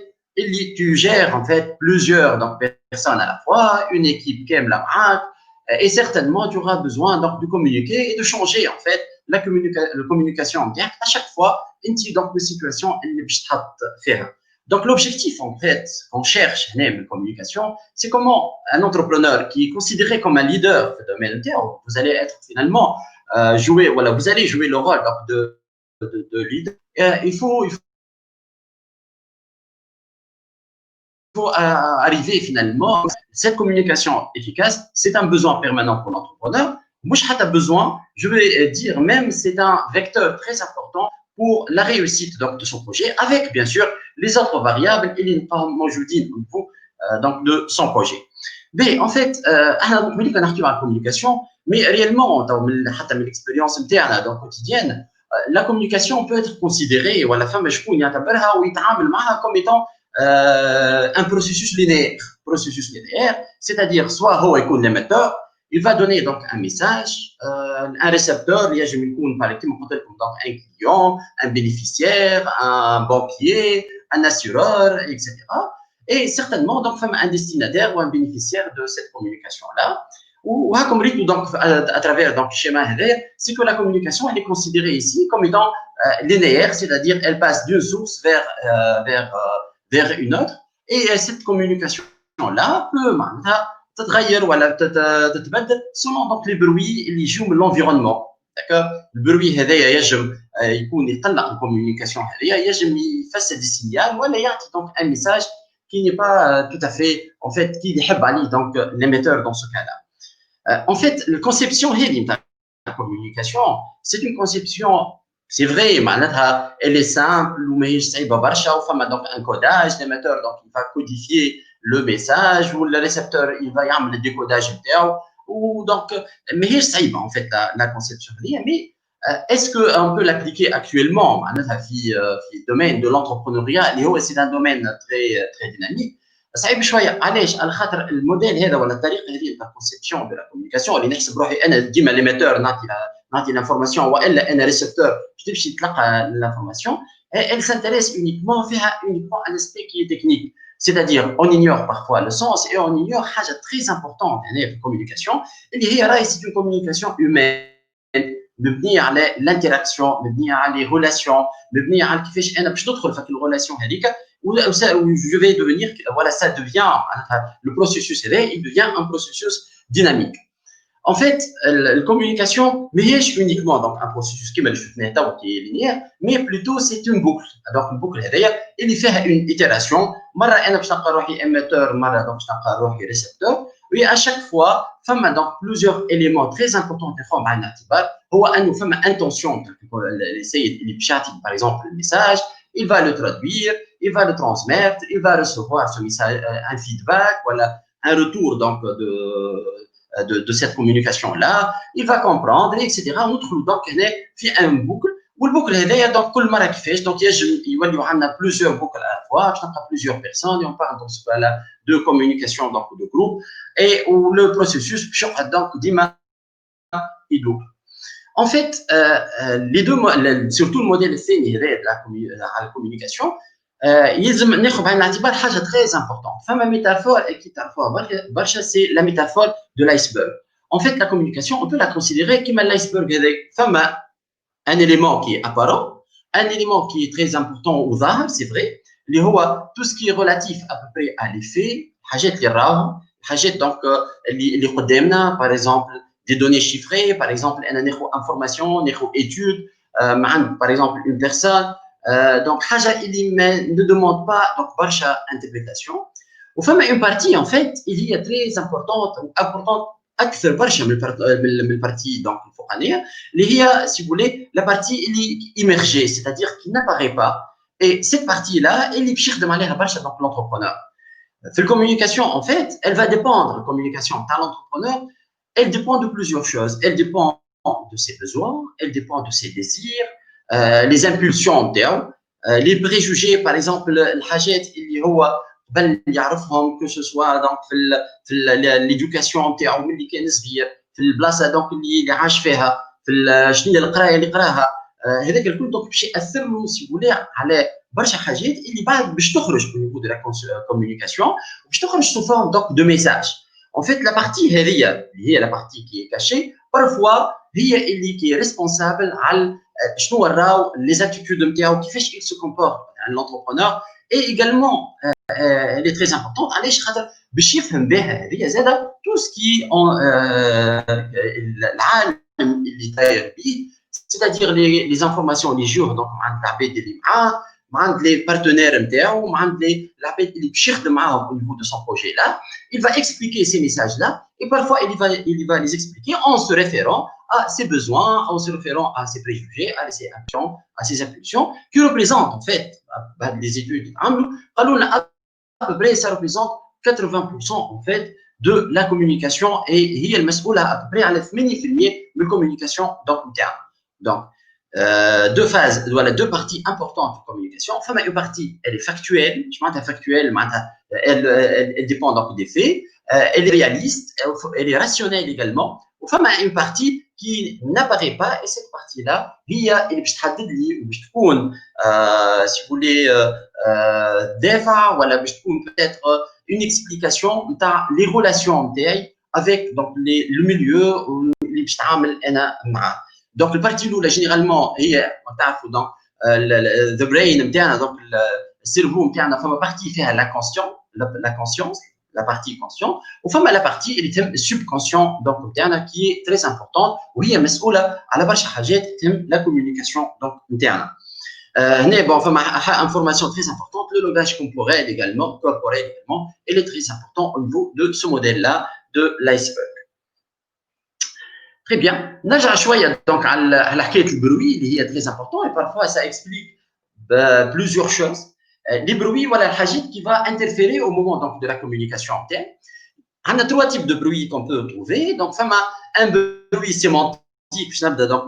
tu gères en fait plusieurs donc, personnes à la fois, une équipe qui aime la marque, et certainement tu auras besoin donc, de communiquer et de changer en fait la communication à chaque fois une situation faire. Donc, l'objectif, en fait, qu'on cherche dans la communication, c'est comment un entrepreneur qui est considéré comme un leader de domaine, vous allez être finalement vous allez jouer le rôle de leader. Il faut arriver finalement, cette communication efficace, c'est un besoin permanent pour l'entrepreneur. Moi, je besoin, je vais dire même, c'est un vecteur très important pour la réussite donc, de son projet, avec bien sûr les autres variables et les donc de son projet. Mais en fait, on dit qu'on a la communication, mais réellement, dans l'expérience interne donc quotidienne, la communication peut être considérée, ou à la fin, comme étant un processus linéaire, c'est-à-dire soit l'émetteur, il va donner donc un message, un récepteur, il y a par exemple un client, un bénéficiaire, un banquier, un assureur, etc. Et certainement donc un destinataire ou un bénéficiaire de cette communication-là. Ou comme donc à travers donc schéma c'est que la communication elle est considérée ici comme étant linéaire, c'est-à-dire elle passe d'une source vers une autre, et cette communication-là peut تتغير ولا تتبدل selon donc les bruits اللي يجوا من l'environnement. D'accord, البروي هذايا يجم يكون يقلق الكوميونيكاسيون هذايا يجم يفسد السينيال ولا يعطي donc un message qui n'est pas tout à fait en fait qui يحب عليه donc l'émetteur dans ce cas-là. En fait, la conception de la communication, c'est une conception, c'est vrai, elle est simple, mais donc un codage, l'émetteur donc il va codifier le message, ou le récepteur il va y avoir le décodage ou donc mais c'est en fait la conception. Mais est-ce qu'on peut l'appliquer actuellement dans le domaine de l'entrepreneuriat? C'est un domaine très dynamique. صعيب شويه علاش على خاطر الموديل هذا ولا الطريقه هذه تاع الكونسيبسيون دو لا كومونيكاسيون اللي نحسب روحي انا ديما ليميتور نعطي لانفورماسيون والا انا ريسبتور باش تمشي تلقى لانفورماسيون elle s'intéresse uniquement à l'aspect qui est technique, c'est-à-dire on ignore parfois le sens et on ignore حاجه très importante dans la communication اللي هي راهي c'est une communication humaine مبنيه على l'interaction, مبنيه على les relations, مبنيه على كيفاش انا باش ندخل في الريلاسيون هذيك où je vais devenir, voilà, ça devient, le processus, il devient un processus dynamique. En fait, la communication, mais uniquement donc un processus qui est linéaire, mais plutôt c'est une boucle. Donc une boucle, il fait une itération. Mara ana باش نلقى روحي émetteur, mara donc باش نلقى روحي récepteur. Et à chaque fois, فما donc plusieurs éléments très importants qui sont بعين الاعتبار. هو انه فما intention, السيد اللي باش يعطي par exemple le message, il va le traduire, il va le transmettre, il va recevoir ce message, un feedback, voilà, un retour donc de cette communication-là, il va comprendre, etc. On trouve donc qu'il y a une boucle, ou le boucle est donc tout le monde qui fait, donc il va y avoir plusieurs boucles à la fois, plusieurs personnes, et on parle dans ce cas-là de communication donc de groupe, et où le processus donc d'image et double. En fait, les deux, surtout le modèle de la communication, يلزم ناخذ بعين الاعتبار حاجه très importante. فما métaphore qui تعرفوها برشا, c'est la métaphore de l'iceberg. En fait, la communication, on peut la considérer comme l'iceberg هذاك. فما un élément qui est apparent, un élément qui est très important au ظاهر, c'est vrai, اللي هو tout ce qui est relatif à peu près à l'effet, حاجات اللي راهم, حاجات donc اللي قدامنا, par exemple des données chiffrées, par exemple انا ناخذ information, ناخذ étude, par exemple une personne, donc حاجه اللي ne demande pas donc برشا interprétation. وفما une partie en fait اللي هي très importante اكثر برشا من البارتي donc الفوقانيه اللي هي si vous voulez la partie اللي immergée, c'est-à-dire qui n'apparaît pas, et cette partie là اللي باش يخدم عليها برشا donc l'entrepreneur. في الcommunication en fait elle va dépendre, la communication تاع l'entrepreneur, elle dépend de plusieurs choses. Elle dépend de ses besoins, elle dépend de ses désirs, les impulsions نتاعو, les préjugés par exemple الحاجات اللي هو قبل يعرفهم, que ce soit donc في l'éducation نتاعو ملي كان صغير, في البلاصه دونك اللي عاش فيها, في شنو هي القرايه اللي قراها, هذاك الكل دونك باش ياثر له سي فولي على برشا حاجات اللي بعد باش تخرج au niveau de la communication, وباش تخرج sous forme donc de message. En fait, la partie هذه اللي هي la partie qui est cachée, parfois هي اللي qui est responsable على شنو راهو les attitudes نتاعو, كيفاش il se comporte l'entrepreneur, et également elle est très importante علاش خاطر باش يفهم بها هذه زاده tout ce qui العالم اللي داير به, c'est-à-dire les informations اللي يجيوه donc مع العباد اللي معاه, مع les partenaires نتاعو, مع العباد اللي باش يخدم معاهم au niveau de son projet là. Il va expliquer ces messages là, et parfois il va les expliquer en se référant à ses besoins, en se référant à ses préjugés, à ses impulsions, qui représentent en fait les études à peu près ça représente 80% en fait de la communication, et هي المسؤولة à peu près على 80% من الcommunication donc interne. Donc deux phases, voilà, deux parties importantes de communication. Enfin, une partie, elle est factuelle, elle dépend donc des faits, elle est réaliste, elle est rationnelle également. Enfin, une partie qui n'apparaît pas, et cette partie-là, elle si vous voulez, voilà, peut-être une explication de les relations avec donc le milieu où donc le partie là généralement هي تعرفوا donc the brain نتاعنا, donc السيرفو نتاعنا فما partie فيها la conscience, la partie consciente, وفما la partie اللي تهم subconscient donc نتاعنا qui est très importante, وهي مسؤولة على برشا حاجات تهم la communication donc نتاعنا. هنا bon فما information très importante, le langage corporel également, il est très important au niveau de ce modèle là de l'iceberg. Très bien. نرجع شويه donc على حكايه البروي اللي هي très important, et parfois ça explique plusieurs choses. Les bruits, voilà, الحاجات qui va interférer au moment donc de la communication interne. On a trois types de bruits qu'on peut trouver. Donc فما un bruit sémantique, باش نبدا donc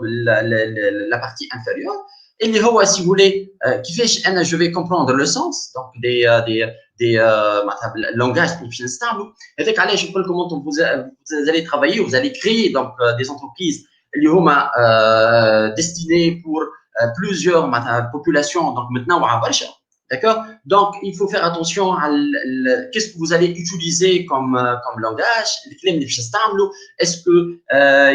la partie inférieure, اللي هو si vous voulez كيفاش انا je vais comprendre le sens donc des langages اللي باش نستعملوا. هذاك علاش نقول لكم انتم vous allez travailler, vous allez créer donc des entreprises اللي هما destinées pour plusieurs populations donc متنوعه برشا. D'accord? Donc, il faut faire attention à qu'est-ce que vous allez utiliser comme langage, les clés de est-ce que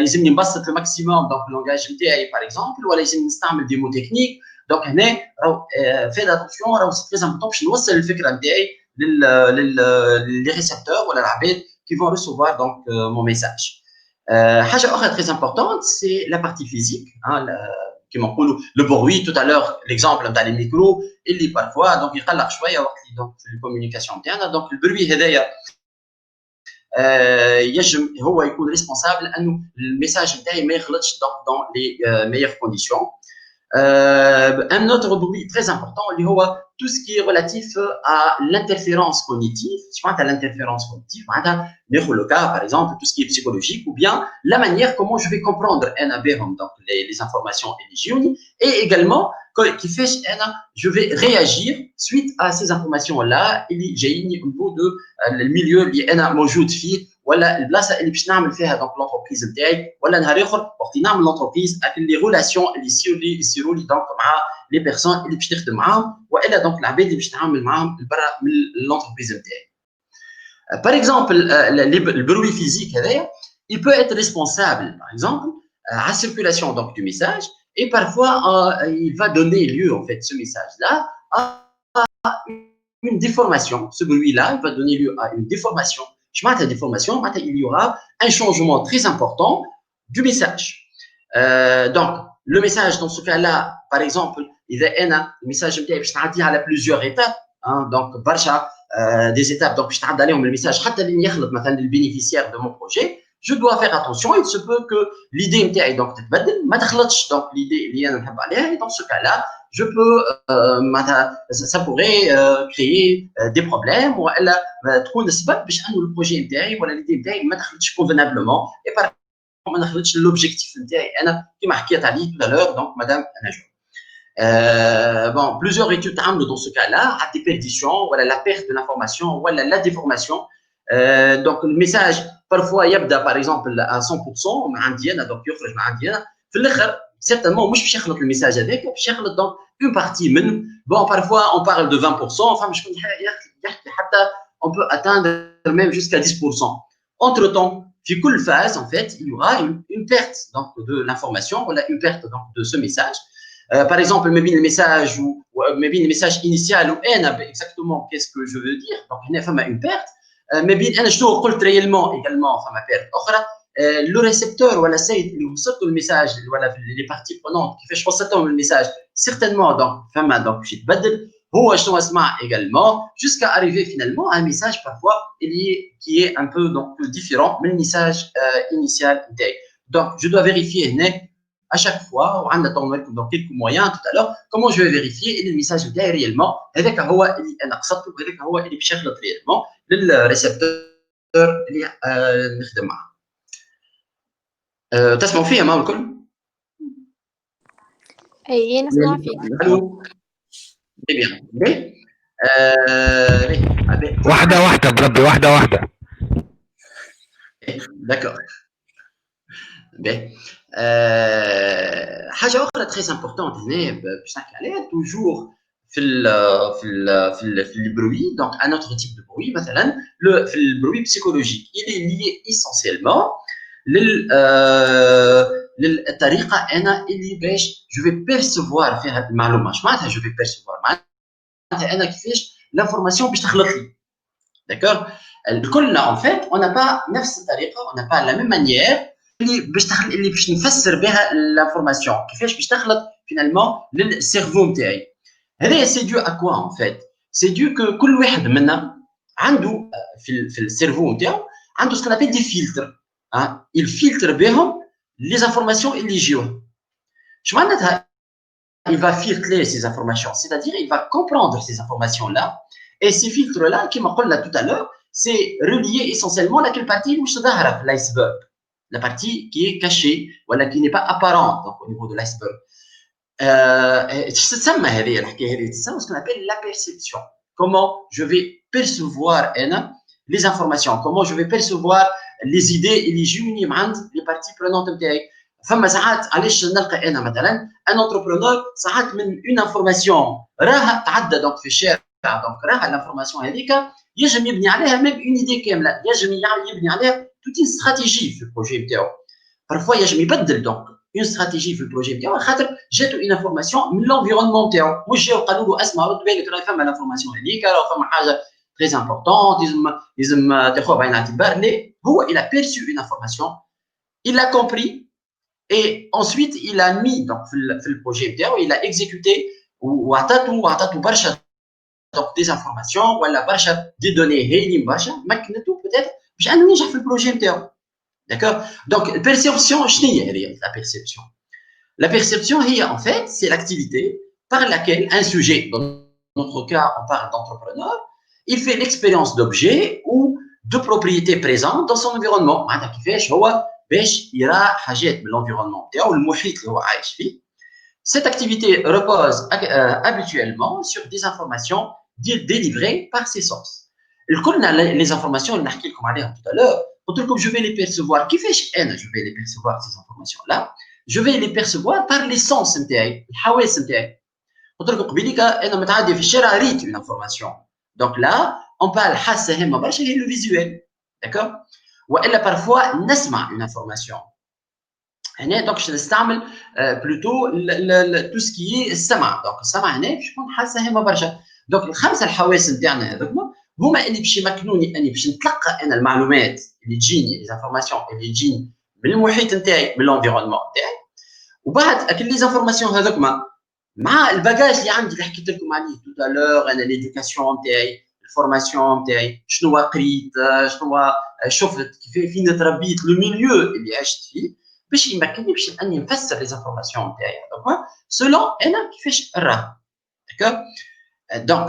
ils aiment le maximum dans le langage NTI par exemple, ou ils aiment des mots techniques. Donc, faites attention, c'est très important que nous le fait les récepteurs ou les rabais qui vont recevoir donc mon message. Chose autre très importante, c'est la partie physique, hein, le bruit. Tout à l'heure, l'exemple dans les micros, il est parfois donc il قلق شويه وقت donc في الكوميونيكاسيون تاعنا. donc البروي هذايا يجم هو يكون responsable انه الميساج نتاعي ما يخلطش donc dans les meilleures conditions. Un autre bruit très important اللي هو tout ce qui est relatif à l'interférence cognitive. Je pense à l'interférence cognitive, ناخذ le cas par exemple tout ce qui est psychologique, ou bien la manière comment je vais comprendre donc les informations اللي et également كيفاش انا je vais réagir suite à ces informations là اللي جايين au niveau de الميليو اللي انا موجود فيه ولا البلاصه اللي باش نعمل فيها دونك لونتربريز نتاعي ولا نهار اخر وقت نعمل لونتربريز اكل لي ريلاسيون اللي يصيروا لي دونك مع لي بيرسون اللي باش تخدم معاهم والا دونك العباد اللي باش تتعامل معاهم برا من لونتربريز نتاعي. Par exemple, le bruit physique, il peut être responsable, par exemple, à la circulation donc, du message et parfois il va donner lieu, en fait, ce message-là, à une déformation. Ce bruit-là, il va donner lieu à une déformation. Je m'attends à déformation, il y aura un changement très important du message. Donc, le message, dans ce cas-là, par exemple, il y a un message qui à plusieurs étapes, hein, donc, des étapes, donc je t'ai donné le message, le bénéficiaire de mon projet, je dois faire attention, il se peut que l'idée est donc donc l'idée et dans ce cas-là, je peux, ça pourrait créer des problèmes ou le projet ou l'idée est convenablement et par l'objectif qui m'a dit tout à l'heure, donc madame Najou. Bon, plusieurs études dans ce cas-là, à des perditions, voilà, la perte de l'information, voilà, la déformation. Donc, le message, parfois, il y a par exemple à 100%, donc, certainement, moi, je cherche le message avec, je cherche donc une partie. Bon, parfois, on parle de 20%, enfin, on peut atteindre même jusqu'à 10%. Entre-temps, dans chaque phase, en fait, il y aura une perte donc, de l'information, voilà, une perte donc, de ce message. Par exemple, le message ou le message initial ou exactement qu'est-ce que je veux dire. Donc, il y a une perte. Mais bien, je dois réellement également une perte. Le récepteur ou la site qui vous sort le message, voilà, les parties prenantes qui fait je pense le message, certainement donc je également jusqu'à arriver finalement à un message parfois qui est un peu donc différent mais le message initial. Donc, je dois vérifier à chaque fois, on a dans quelques moyens tout à l'heure, comment je vais vérifier et le message est réellement avec un هو اللي انا قصدته وهذاك هو اللي باش يخلط réellement للريسبتور اللي نخدم معاه. تسمعوا فيا معه الكل؟ اي نسمع فيك. الو très bien. واحدة بربي واحدة. D'accord. حاجه اخرى très importante هنا باش نحكي عليها toujours في le bruit, donc un autre type de bruit مثلا le bruit psychologique, il est lié essentiellement للطريقه انا اللي باش je vais percevoir فيها المعلومه. اش معناتها je vais percevoir؟ معناتها انا كيفاش l'information باش تخلط لي. D'accord. كلنا en fait on n'a pas نفس الطريقه, on n'a pas la même manière اللي باش نفسر بها l'information, كيفاش باش تخلط finalement للسيرفو نتاعي. هذا سي دو ا كوا en fait؟ سي دو كو كل واحد منا عنده في السيرفو نتاعو عنده سكون ابيل دي فلتر, الفلتر بهم لي زانفورماسيون اللي يجيوه. اش معناتها il va filtrer ces informations, c'est-à-dire il va comprendre ces informations-là et ces filtres-là, comme on l'a tout à l'heure, c'est relié essentiellement à quelle partie où se trouve l'iceberg, la partie qui est cachée, voilà, qui n'est pas apparente donc, au niveau de l'iceberg. C'est ce qu'on appelle la perception. Comment je vais percevoir les informations, comment je vais percevoir les idées et les جوني عند les parties prenantes نتاعي. فما ساعات علاش نلقى انا مثلا ان انتربرونور ساعات من اون انفورماسيون راها تعدى دونك في الشارع, دونك راها الانفورماسيون هذيك يجم يبني عليها ميم اون ايدي كامله, يجم يبني عليها توت اون استراتيجي في البروجي نتاعو. بارفوا يجم يبدل دونك اون استراتيجي في البروجي نتاعو خاطر جاتو اون انفورماسيون من لونفيرونمون نتاعو, واش جاو قالوا له اسمع رد بالك راه فما الانفورماسيون هذيك, راه فما حاجه très importante, لازم تاخذها بعين الاعتبار. ليه هو il a perçu une information, il l'a compris et ensuite il a mis donc le projet نتاعو, il a exécuté وعطاتو برشا donc des informations ولا برشا دي دوني هايلين برشا مكنتو peut-être باش انه ينجح في البروجي نتاعو. D'accord. Donc perception شنو هي هذه la perception? La perception هي en fait c'est l'activité par laquelle un sujet, dans notre cas on parle d'entrepreneur, il fait l'expérience d'objets ou de propriétés présentes dans son environnement. معناتها كيفاش هو باش يرى حاجات من l'environnement نتاعو المحيط اللي هو عايش فيه. Cette activité repose habituellement sur des informations délivrées par ses sens. كلنا les informations اللي نحكي لكم عليها tout à l'heure je vais les percevoir. Je vais les percevoir ces informations-là. Je vais les percevoir par les sens نتاعي الحواس نتاعي. قلت لكم قبيليك انا متعدي في الشارع ريت une information. Donc là on parle حاسه هامه برشا هي le visuel. D'accord. والا parfois نسمع une information. هنا دونك نستعمل بلوتو تو سكي السمع. دونك السمع هنا باش يكون حاسه هامه برشا. دونك الخمسه الحواس نتاعنا هذوكما هما اللي باش يمكنوني اني باش نتلقى انا المعلومات اللي تجيني لي زانفورماسيون اللي تجيني من المحيط نتاعي من لونفيرونمون نتاعي. وبعد اكل لي زانفورماسيون هذوكما مع الباجاج اللي عندي اللي حكيت لكم عليه تو الور انا ليدوكاسيون نتاعي الفورماسيون نتاعي شنو قريت شنو شفت كيف فين تربيت لو ميليو اللي عشت فيه باش يمكنني باش اني نفسر لي زانفورماسيون نتاعي هذوكما سولون انا كيفاش نراها. داكور. Donc,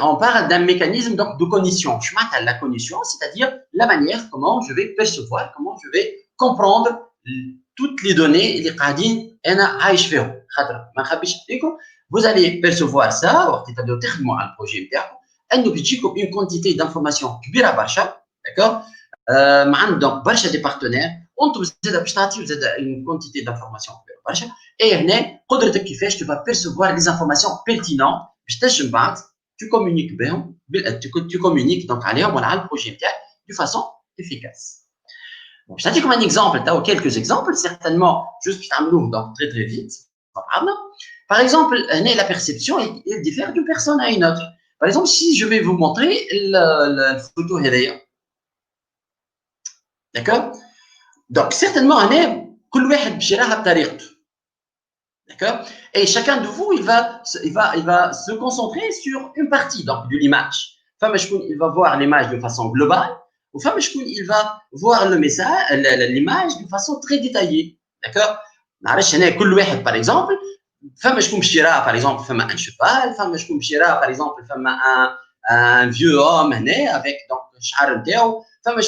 on parle d'un mécanisme donc, de cognition. Je m'appelle la cognition, c'est-à-dire la manière comment je vais percevoir, comment je vais comprendre toutes les données اللي قاعدين أنا عايش فيهم. خاطر ما نخبيش عليكم vous allez percevoir ça وقت تبداو تخدموا على البروجي نتاعكم أنه بتجيكم une quantité d'informations كبيرة برشا. d'accord. معنا donc برشا دي بارتنير وانتم زاد باش تعطيو زاد une quantité d'informations كبيرة برشا. et هنا قدرتك كيفاش tu vas percevoir les informations pertinentes باش تنجم بعد tu communiques بهم tu communiques donc عليهم ولا على البروجي نتاعك de façon efficace. Bon, je vais donner un exemple, quelques exemples, certainement, juste pour t'amener donc très très vite. Par exemple, la perception elle diffère d'une personne à une autre. Par exemple, si je vais vous montrer la photo هذيا. D'accord. Donc certainement, كل واحد باش يراها بطريقته. D'accord. Et chacun de vous, il va se concentrer sur une partie donc de l'image. Femme, il va voir l'image de façon globale. Ou femme, il va voir le message, l'image de façon très détaillée. D'accord. Par exemple, femme, par exemple, femme un cheval, femme, par exemple, femme un vieux homme avec donc شعر نتاعو. femme,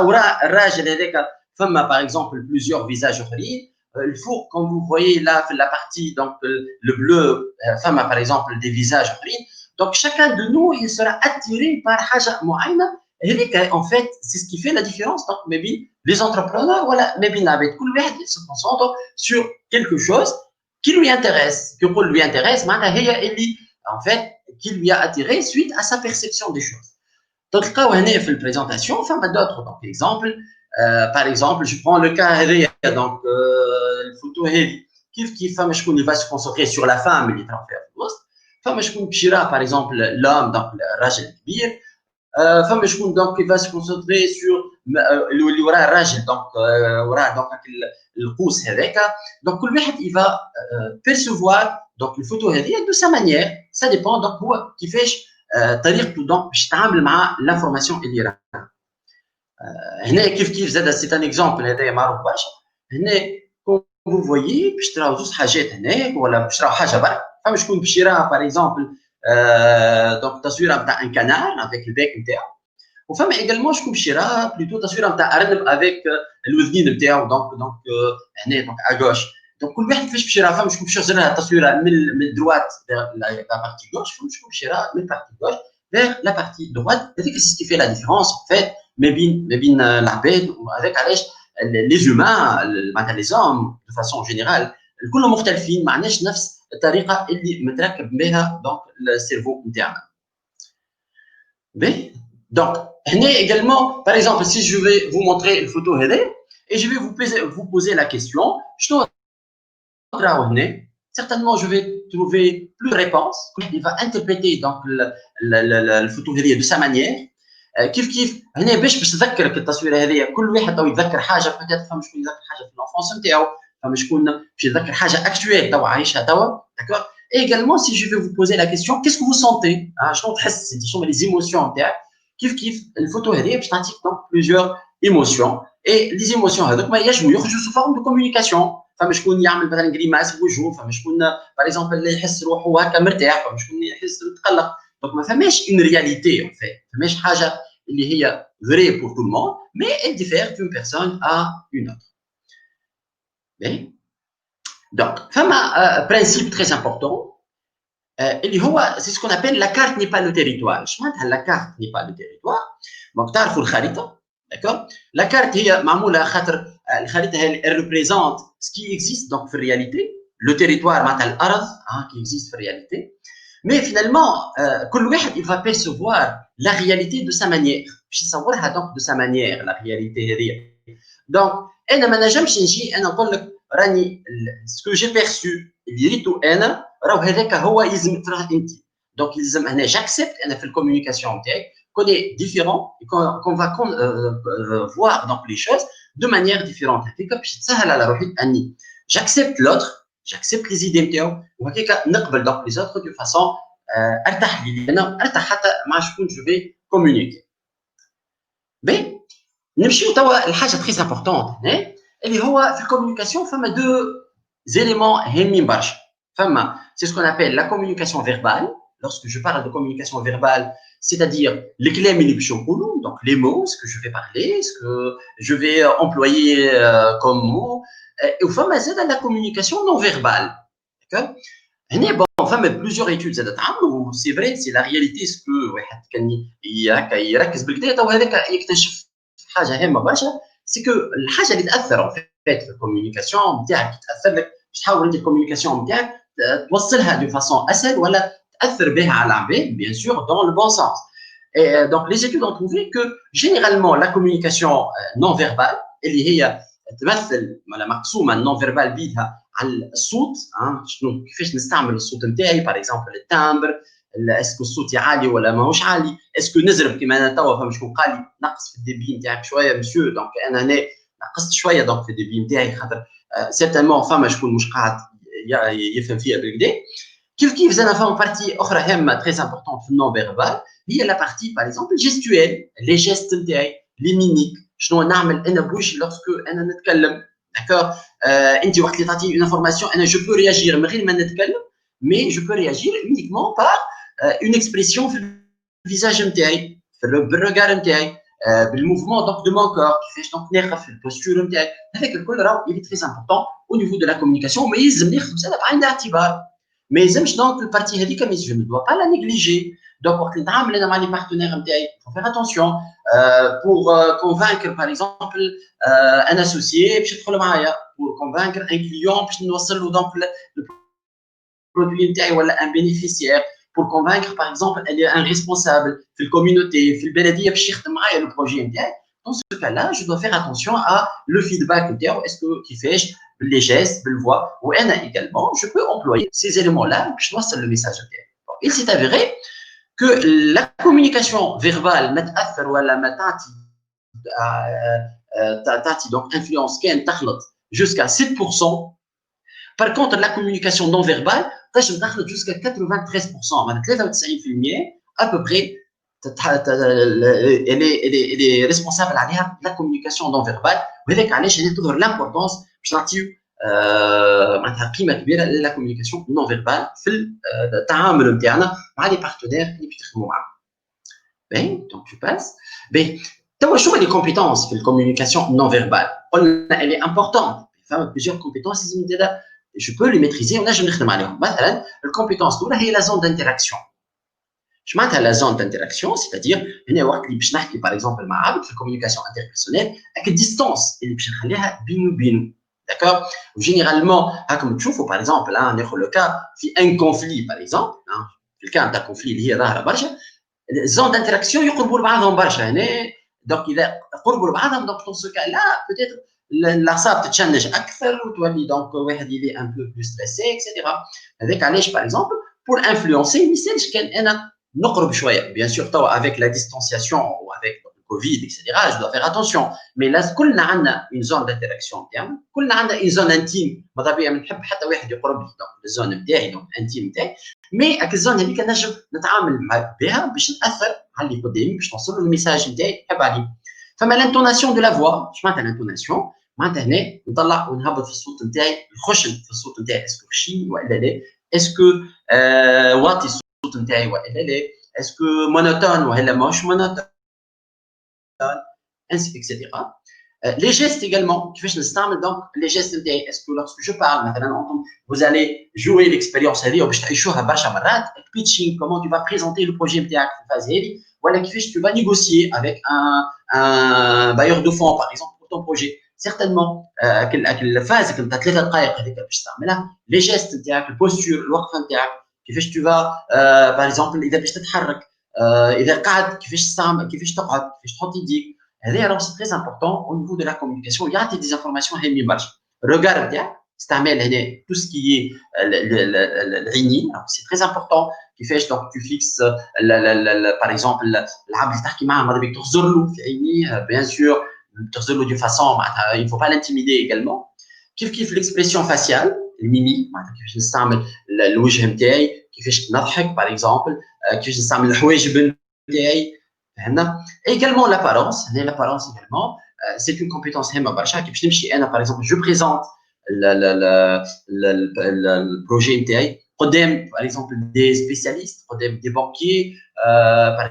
وراء الراجل هذاك femme par exemple plusieurs visages آخرين. Il faut, quand vous voyez là la partie donc le bleu, femme par exemple des visages آخرين. Donc chacun de nous il sera attiré par حاجة معينة. En fait, c'est ce qui fait la différence. Donc, maybe les entrepreneurs, voilà, maybe n'avait que lui, il se concentre sur quelque chose qui lui intéresse, en fait, qui lui a attiré suite à sa perception des choses. Donc, quand on est fait la présentation, enfin, d'autres donc, exemples. Par exemple, je prends le cas donc la photo qui femme, il va se concentrer sur la femme, il est en fait femme, par exemple, l'homme, donc le rajel kbir. فما شكون دونك كيفاش كونسونطري سور اللي وراه الراجل دونك وراه دونك القوس هذاك. دونك كل واحد يفا بيرسيفوار دونك الفوتو هذه دو سا مانيير سا ديبون دونك هو كيفاش طريقته دونك باش يتعامل مع لانفورماسيون اللي راه. هنا كيف زاد سي ان اكزومبل هذايا معروف برشا. هنا كون فو فويي باش تراو زوج حاجات هناك ولا باش تراو حاجه برك. فما شكون باش يراها باغ اكزومبل donc تصويره نتاع ان كانار avec الباك نتاعو. وفما ايغالمون شكون باش يراها بلوتو تصويره نتاع ارنب avec الوذنين نتاعو دونك هنا دونك ا غوش. دونك كل واحد كيفاش باش يراها. فما شكون باش يخرج لها التصويره من دروات لا بارتي غوش. فما شكون باش يراها من بارتي غوش vers la partie droite. هذيك سي سكي في لا ديفيرونس en fait ما بين العباد. وهذاك علاش لي زومان معناتها لي زوم دو فاسون جينيرال كلهم مختلفين ما عندناش نفس الطريقه اللي متركب بها دونك السيرفو نتاعنا. بي دونك هنا également par exemple si je vais vous montrer une photo هذه et je vais vous poser la question شنو راهو هنا. certainement je vais trouver plus de réponses. il va interpréter donc الفوتو هذه de sa manière. كيف هنا باش تذكرك التصويره هذه. كل واحد تو يتذكر حاجه peut-être فهم شكون يذكر حاجه في l'enfance نتاعو. فما شكون باش يتذكر حاجه اكتويل توا عايشها توا. d'accord. et également si je vais vous poser la question qu'est-ce que vous sentez شنو تحس انت شنو les émotions نتاعك. كيف الفوتو هذه باش تعطيك donc plusieurs émotions. et les émotions هذوك ما ينجموا يخرجوا sous forme de communication. فما شكون يعمل مثلا غريماس في وجهه. فما شكون باغ اكزومبل اللي يحس روحه هكا مرتاح. فما شكون يحس متقلق. دونك ما فماش une réalité en fait. ما فماش حاجه اللي هي vrai pour tout le monde mais elle diffère d'une personne à une autre. bien. Donc, un principe très important, c'est ce qu'on appelle la carte n'est pas le territoire. La carte n'est pas le territoire. Donc, تعرفوا الخريطة. d'accord. La carte هي معمولة خاطر الخريطة elle représente ce qui existe donc في réalité, le territoire معناتها الأرض qui existe في réalité. Mais finalement, كل واحد il va percevoir la réalité de sa manière. باش يصورها donc de sa manière la réalité هذه. Donc أنا ما نجمش نجي أنا نقول لك راني ce que j'ai perçu اللي ريته أنا راهو هذاك هو يلزم تراه أنت. Donc يلزم أنا j'accepte أنا في الكوميونيكاسيون نتاعي qu'on est différent et qu'on va voir donc les choses de manière différente. هذيك باش تسهل على روحي أني j'accepte l'autre, j'accepte les idées نتاعو وهكاك نقبل donc les autres de façon ارتاح لي انا ارتاح حتى مع شكون جو في كومونيكي. بي نمشيو توا لحاجه تري امبورطونت هنا اللي هو في الكوميونيكاسيون فما دو زيليمون هامين برشا. فما سي سكون ابل لا كوميونيكاسيون فيربال. Lorsque je parle de communication verbale, c'est-à-dire les clés اللي باش نقولوا, donc les mots, ce que je vais parler, ce que je vais employer comme mots, et فما زاد la communication non verbale. D'accord. هنا bon فما plusieurs études زاد تعملوا سي فري سي لا رياليتي سكو واحد كان يركز بالكدا تو هذاك يكتشف حاجه هامه برشا سكو الحاجه اللي تاثر في الكوميونيكاسيون نتاعك تاثر لك باش تحاول انت الكوميونيكاسيون نتاعك توصلها دو فاسون اسهل ولا تاثر بها على العباد bien sûr dans le bon sens. Et donc les études ont trouvé que généralement la communication non verbale اللي هي تمثل مقسومه النون فيربال بيدها على الصوت شنو كيفاش نستعمل الصوت نتاعي باغ اكزومبل التامبر اسكو الصوت عالي ولا ماهوش عالي اسكو نزرب كيما انا توا فما شكون قال لي نقص في الديبي نتاعك شويه مسيو دونك انا هنا نقصت شويه دونك في الديبي نتاعي خاطر سيرتانمون فما شكون مش قاعد يفهم فيها بالكدا كيف زعما فما بارتي اخرى هامه تري امبورطونت في النون فيربال هي لا بارتي باغ اكزومبل جيستويل لي جيست نتاعي لي ميميك شنو نعمل انا بوجهي لوسكو انا نتكلم داكور انت وقت اللي تعطيني اون انفورماسيون انا جو بو رياجير من غير ما نتكلم مي جو بو رياجير يونيكمون بار اون اكسبريسيون في الفيزاج نتاعي بالريغار نتاعي بالموفمون دونك دو مون كور كيفاش دونك ناخذ البوستور نتاعي هذاك الكل راهو اللي تري امبورطون او نيفو دو لا كومونيكاسيون ما يلزم ناخذ هذا بعين الاعتبار ما يلزمش دونك البارتي هذيك مي جو نو دوا با لا نيغليجي. Donc, وقت نتعامل انا مع لي بارتنير نتاعي faut faire attention pour convaincre par exemple un associé باش يدخل معايا pour convaincre un client باش نوصل له دونك البرودوي نتاعي ولا un bénéficiaire pour convaincre par exemple un responsable في الكوميونيتي في البلديه باش يخدم معايا لو بروجي نتاعي. Dans ce cas-là, je dois faire attention à le feedback نتاعو اسكو كيفاش باللي جيست بالفوا وانا également je peux employer ces éléments-là باش نوصل le message نتاعي. Il s'est avéré que la communication verbale ما تاثر ولا ما تعطي donc influence كان تخلط jusqu'à 7%. Par contre la communication non verbale تنجم تخلط jusqu'à 93%. معناتها 93% à peu près elle est responsable عليها la communication non verbale وهذاك علاش هنا تظهر l'importance باش نعطيو معناتها قيمه كبيره لا كوميونيكاسيون نون فيربال في التعامل نتاعنا مع لي بارتنير اللي باش نخدموا معاهم. باهي دونك جو باس باهي توا شنو لي كومبيتونس في الكوميونيكاسيون نون فيربال قلنا اللي امبورطون فما بليزيور كومبيتونس لازم نديرها جو بو لي ميتريزي ونجم نخدم عليهم. مثلا الكومبيتونس الاولى هي لا زون دانتيراكسيون. اش معناتها لا زون دانتيراكسيون سيتادير هنا وقت اللي باش نحكي باغ اكزومبل مع عبد في الكوميونيكاسيون انتربيرسونيل اك الديستونس اللي باش نخليها بينو وبينو. D'accord. Généralement, comme tu vois, par exemple, là, on est le cas, في un conflit, par exemple, في le cas d'un conflit اللي هي ظاهرة برشا, zone d'interaction يقربوا لبعضهم برشا هنا, donc إذا قربوا لبعضهم, donc dans ce cas-là, peut-être الأعصاب تتشنج أكثر وتولي donc واحد يلي un peu plus stressé, etc. هذاك علاش, par exemple, pour influencer, ما يصيرش كان أنا نقرب شوية, bien sûr, avec la distanciation ou avec Covid, etc. Je dois faire attention. Mais là, كلنا عندنا une zone d'interaction نتاعنا, كلنا عندنا une zone intime. ما طبيعي ما نحب حتى واحد يقرب لي donc الزون نتاعي donc intime نتاعي. مي هاك الزون هذيك نجم نتعامل بها باش نأثر على اللي قدامي باش نوصل له الميساج نتاعي نحب عليه. فما لانتوناسيون دو لا فوا, اش معناتها لانتوناسيون؟ معناتها هنا نطلع ونهبط في الصوت نتاعي, نخشن في الصوت نتاعي اسكو خشين ولا لا؟ اسكو واطي الصوت نتاعي ولا لا؟ اسكو مونوتون ولا ماهوش مونوتون؟ ainsi etc. Les gestes également, donc les gestes est-ce que lorsque je parle maintenant vous allez jouer l'expérience هذه وباش تعيشوها برشا مرات pitching, comment tu vas présenter le projet نتاعك في الفاز هذه ولا كيفاش tu vas négocier avec un bailleur de fonds, par exemple, pour ton projet. Certainement, la phase que tu as 3 دقائق هذيك باش تعملها les gestes نتاعك البوستور الوقفه نتاعك كيفاش tu vas par exemple اذا باش تتحرك اذا قاعد كيفاش تستعمل كيفاش تقعد كيفاش تحط يديك هذا راه سي تري امبورطون au niveau de la communication يعطي دي انفورماسيون هايلين برشا الريغار نتاعك استعمال هنا تو سكي العينين سي تري امبورطون كيفاش دونك tu fixes par exemple العبد اللي تحكي معاه ماذا بيك تخزر له في عينيه bien sûr تخزر له d'une façon il ne faut pas l'intimider également كيف l'expression faciale الميمي معناتها كيفاش نستعمل الوجه نتاعي كيفاش نضحك باغ اكزومبل كيفاش نستعمل الحواجب نتاعي فهمنا également l'apparence هنا l'apparence également c'est une compétence هامه برشا كيفاش نمشي انا باغ اكزومبل جو بريزونت البروجي نتاعي قدام باغ اكزومبل دي سبيسياليست قدام دي بانكيي باغ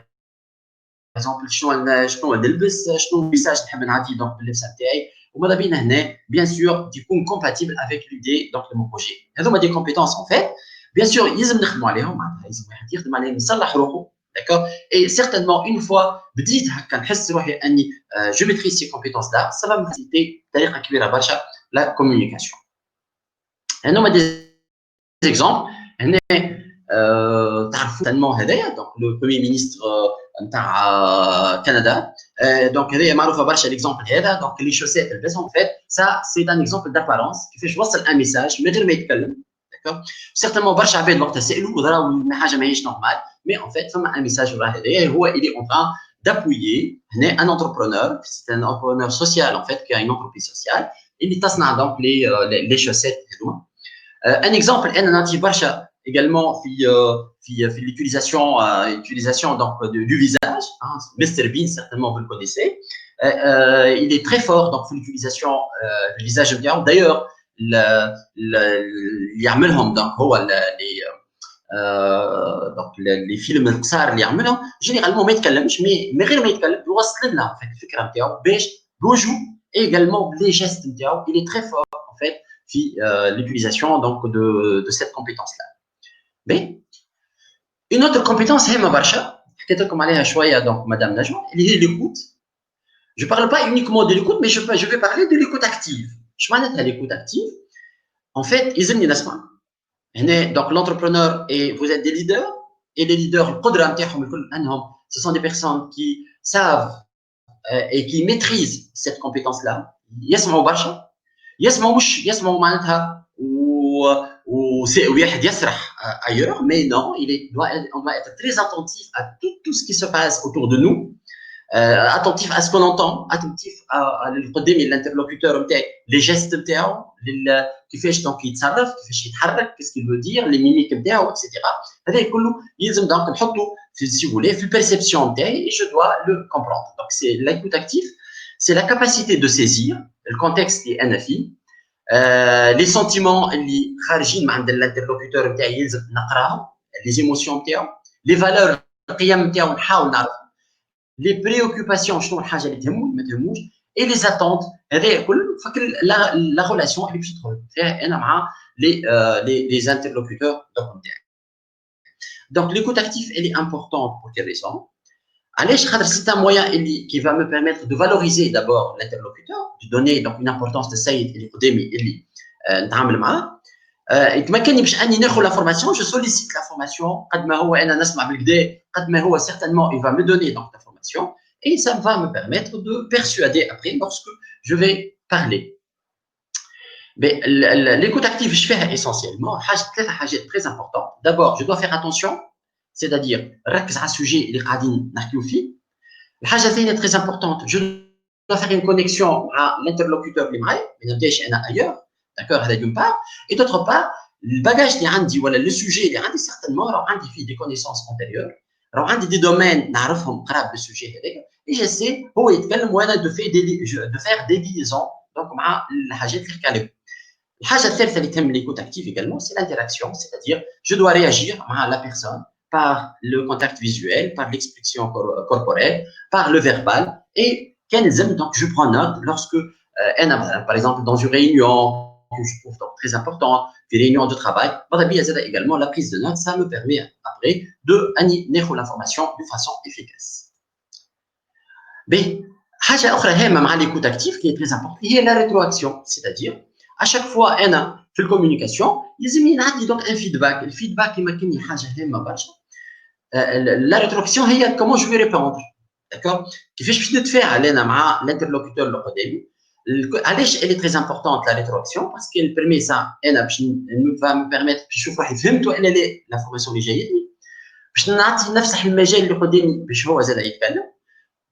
اكزومبل شنو نلبس شنو الميساج نحب نعطي دونك باللبسه نتاعي وماذا بينا هنا بيان سور تكون كومباتيبل افيك ليدي دونك دو مون بروجي هذوما دي كومبيتونس ان فيت بيان سور يلزم نخدموا عليهم معناتها لازم واحد يخدم عليهم يصلح روحه داكور اي سيغتينمون اون فوا بديت هكا نحس روحي اني جو ميتريز سي كومبيتونس لا سا فا مفاسيليتي بطريقه كبيره برشا لا كومونيكاسيون هذوما دي زيكزامبل هنا تعرفوا تالمون هذايا دونك لو بروميير مينيستر نتاع كندا دونك هذايا معروفه برشا ليكزامبل هذا دونك لي شوسيت لبسهم فات سا سي ان اكزامبل دابارونس كيفاش وصل ان ميساج من غير ما يتكلم داكور سيغتينمون برشا عباد وقتها سالوا وراهو حاجه ماهيش نورمال مي ان فيت فما ان ميساج وراه هذايا هو الي اون تران دابويي هنا ان انتربرونور سي ان انتربرونور سوسيال ان فيت كي اون انتربريز سوسيال اللي تصنع دونك لي شوسيت هذوما ان اكزامبل انا نعطي برشا également في l'utilisation donc du visage Mr Bean certainement vous le connaissez il est très fort donc pour l'utilisation du visage d'ailleurs اللي يعملهم donc هو donc les films القصار اللي يعملهم جينيرالمون ما يتكلمش مي غير ما يتكلم يوصل لنا الفكره نتاعو باش بوجو également les gestes نتاعو il est très fort en fait في l'utilisation donc de cette compétence là. Mais une autre compétence هامه برشا حكيت لكم عليها شويه donc madame Najwa اللي هي l'écoute. Je parle pas uniquement de l'écoute mais je vais parler de l'écoute active. اش معناتها l'écoute active? En fait يلزمني نسمع. هنا donc l'entrepreneur et vous êtes des leaders et les leaders القدره نتاعهم الكل انهم ce sont des personnes qui savent et qui maîtrisent cette compétence là. يسمعوا برشا يسمعوا مش يسمعوا معناتها وواحد يسرح ailleurs mais non on doit être très attentif à tout ce qui se passe autour de nous attentif à ce qu'on entend attentif à القدامي l'interlocuteur نتاعي les gestes نتاعو كيفاش دونك يتصرف كيفاش يتحرك qu'est-ce qu'il veut dire les mimiques نتاعو etc. هذا كله يلزم دونك نحطه في si vous voulez في الperception نتاعي et je dois le comprendre donc c'est l'écoute active c'est la capacité de saisir le contexte اللي انا فيه les sentiments اللي خارجين من عند الانترلوكيتور نتاعي يلزم نقراهم لي زيموسيون نتاعو لي فالور القيم نتاعو نحاول نعرف لي بريوكوباسيون شنو الحاجه اللي تهمو ما تهموش اي لي زاتونت هذا كل فكر لا ريلاسيون اللي باش تدخل فيها انا مع لي انترلوكيتور نتاعي دونك ليكوت اكتيف elle est importante pour quelle raison علاش خاطر c'est un moyen qui va me permettre de valoriser d'abord l'interlocuteur de donner donc une importance للسيد اللي قدامي اللي نتعامل معاه يتمكنني باش اني ناخذ لا فورماسيون جو سوليسيت لا فورماسيون قد ما هو انا نسمع بالكدا قد ما هو certainement il va me donner donc la formation et ça va me permettre de persuader après lorsque je vais parler l'écoute active je fais essentiellement ثلاثه حاجات très importantes d'abord je dois faire attention c'est-à-dire ركز على السوجي اللي قاعدين نحكيو فيه الحاجه الثانيه très importante je dois faire une connexion مع l'interlocuteur اللي معايا ما نبداش انا ailleurs d'accord هذا d'une part et d'autre part الباجاج اللي عندي ولا لو سوجي اللي عندي certainement راه عندي فيه دي connaissances antérieures راه عندي دي دومين نعرفهم قراب بالسوجي هذاك et j'essaie هو يتكلم وانا de faire des liaisons donc مع الحاجات اللي حكى عليهم الحاجه الثالثه اللي تهم l'écoute active également c'est l'interaction c'est-à-dire je dois réagir مع la personne par le contact visuel, par l'expression corporelle, par le verbal. Et donc je prends note lorsque, par exemple, dans une réunion que je trouve donc très importante, une réunion de travail, également la prise de notes, ça me permet après de amener l'information de façon efficace. Mais حاجه اخرى هامه مع ليكوت اكتيف كي تري امبورطون هي لا ريتروaction، سيتادير à chaque fois انا في الكوميونيكاسيون لازم نعطي دونك ان فيدباك. الفيدباك كما كاين حاجه هامه برشا. لا ريتروaction هي كومون جو في ريبوندر، داكور، كيفاش باش نتفاعل انا مع الانترلوكيتور اللي قدامي. علاش elle est très importante la rétroaction parce qu'elle permet ça انا باش va me permettre باش نشوف روحي فهمت ولا لا لافورماسيون اللي جايتني، باش نعطي نفسح المجال اللي قدامي باش هو زاد يتكلم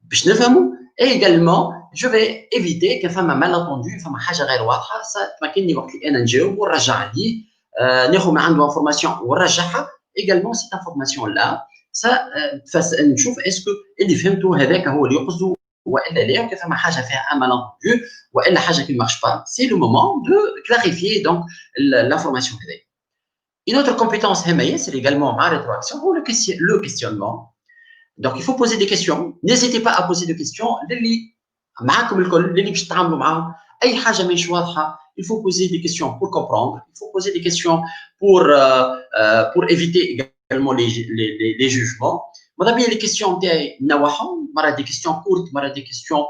باش نفهمه. et également je vais éviter que فما malentendu فما حاجه غير واضحه تمكنني وقت اللي انا نجاوب ونرجع عليه ناخذ من عنده انفورماسيون ونرجعها. également cette information là ça نشوف اسكو اللي فهمته هذاك هو اللي يقصده والا لا، كيف فما حاجه فيها ان malentendu والا حاجه qui ne marche pas. c'est le moment de clarifier donc l'information هذيك. une autre compétence هامه c'est également مع rétroaction هو le questionnement. donc il faut poser des questions. n'hésitez pas à poser des questions للي معاكم الكل، للي باش تتعاملوا معاهم. اي حاجه مش واضحه il faut poser des questions pour comprendre, il faut poser des questions pour éviter également les jugements. ماذا بيا les questions نتاعي نوعهم، مرة des questions courtes، مرة des questions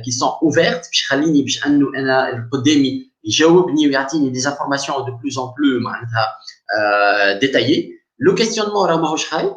qui sont ouvertes باش يخليني باش انه انا قدامي يجاوبني ويعطيني des informations de plus en plus معناتها détaillées. le questionnement راه ماهوش حاجه،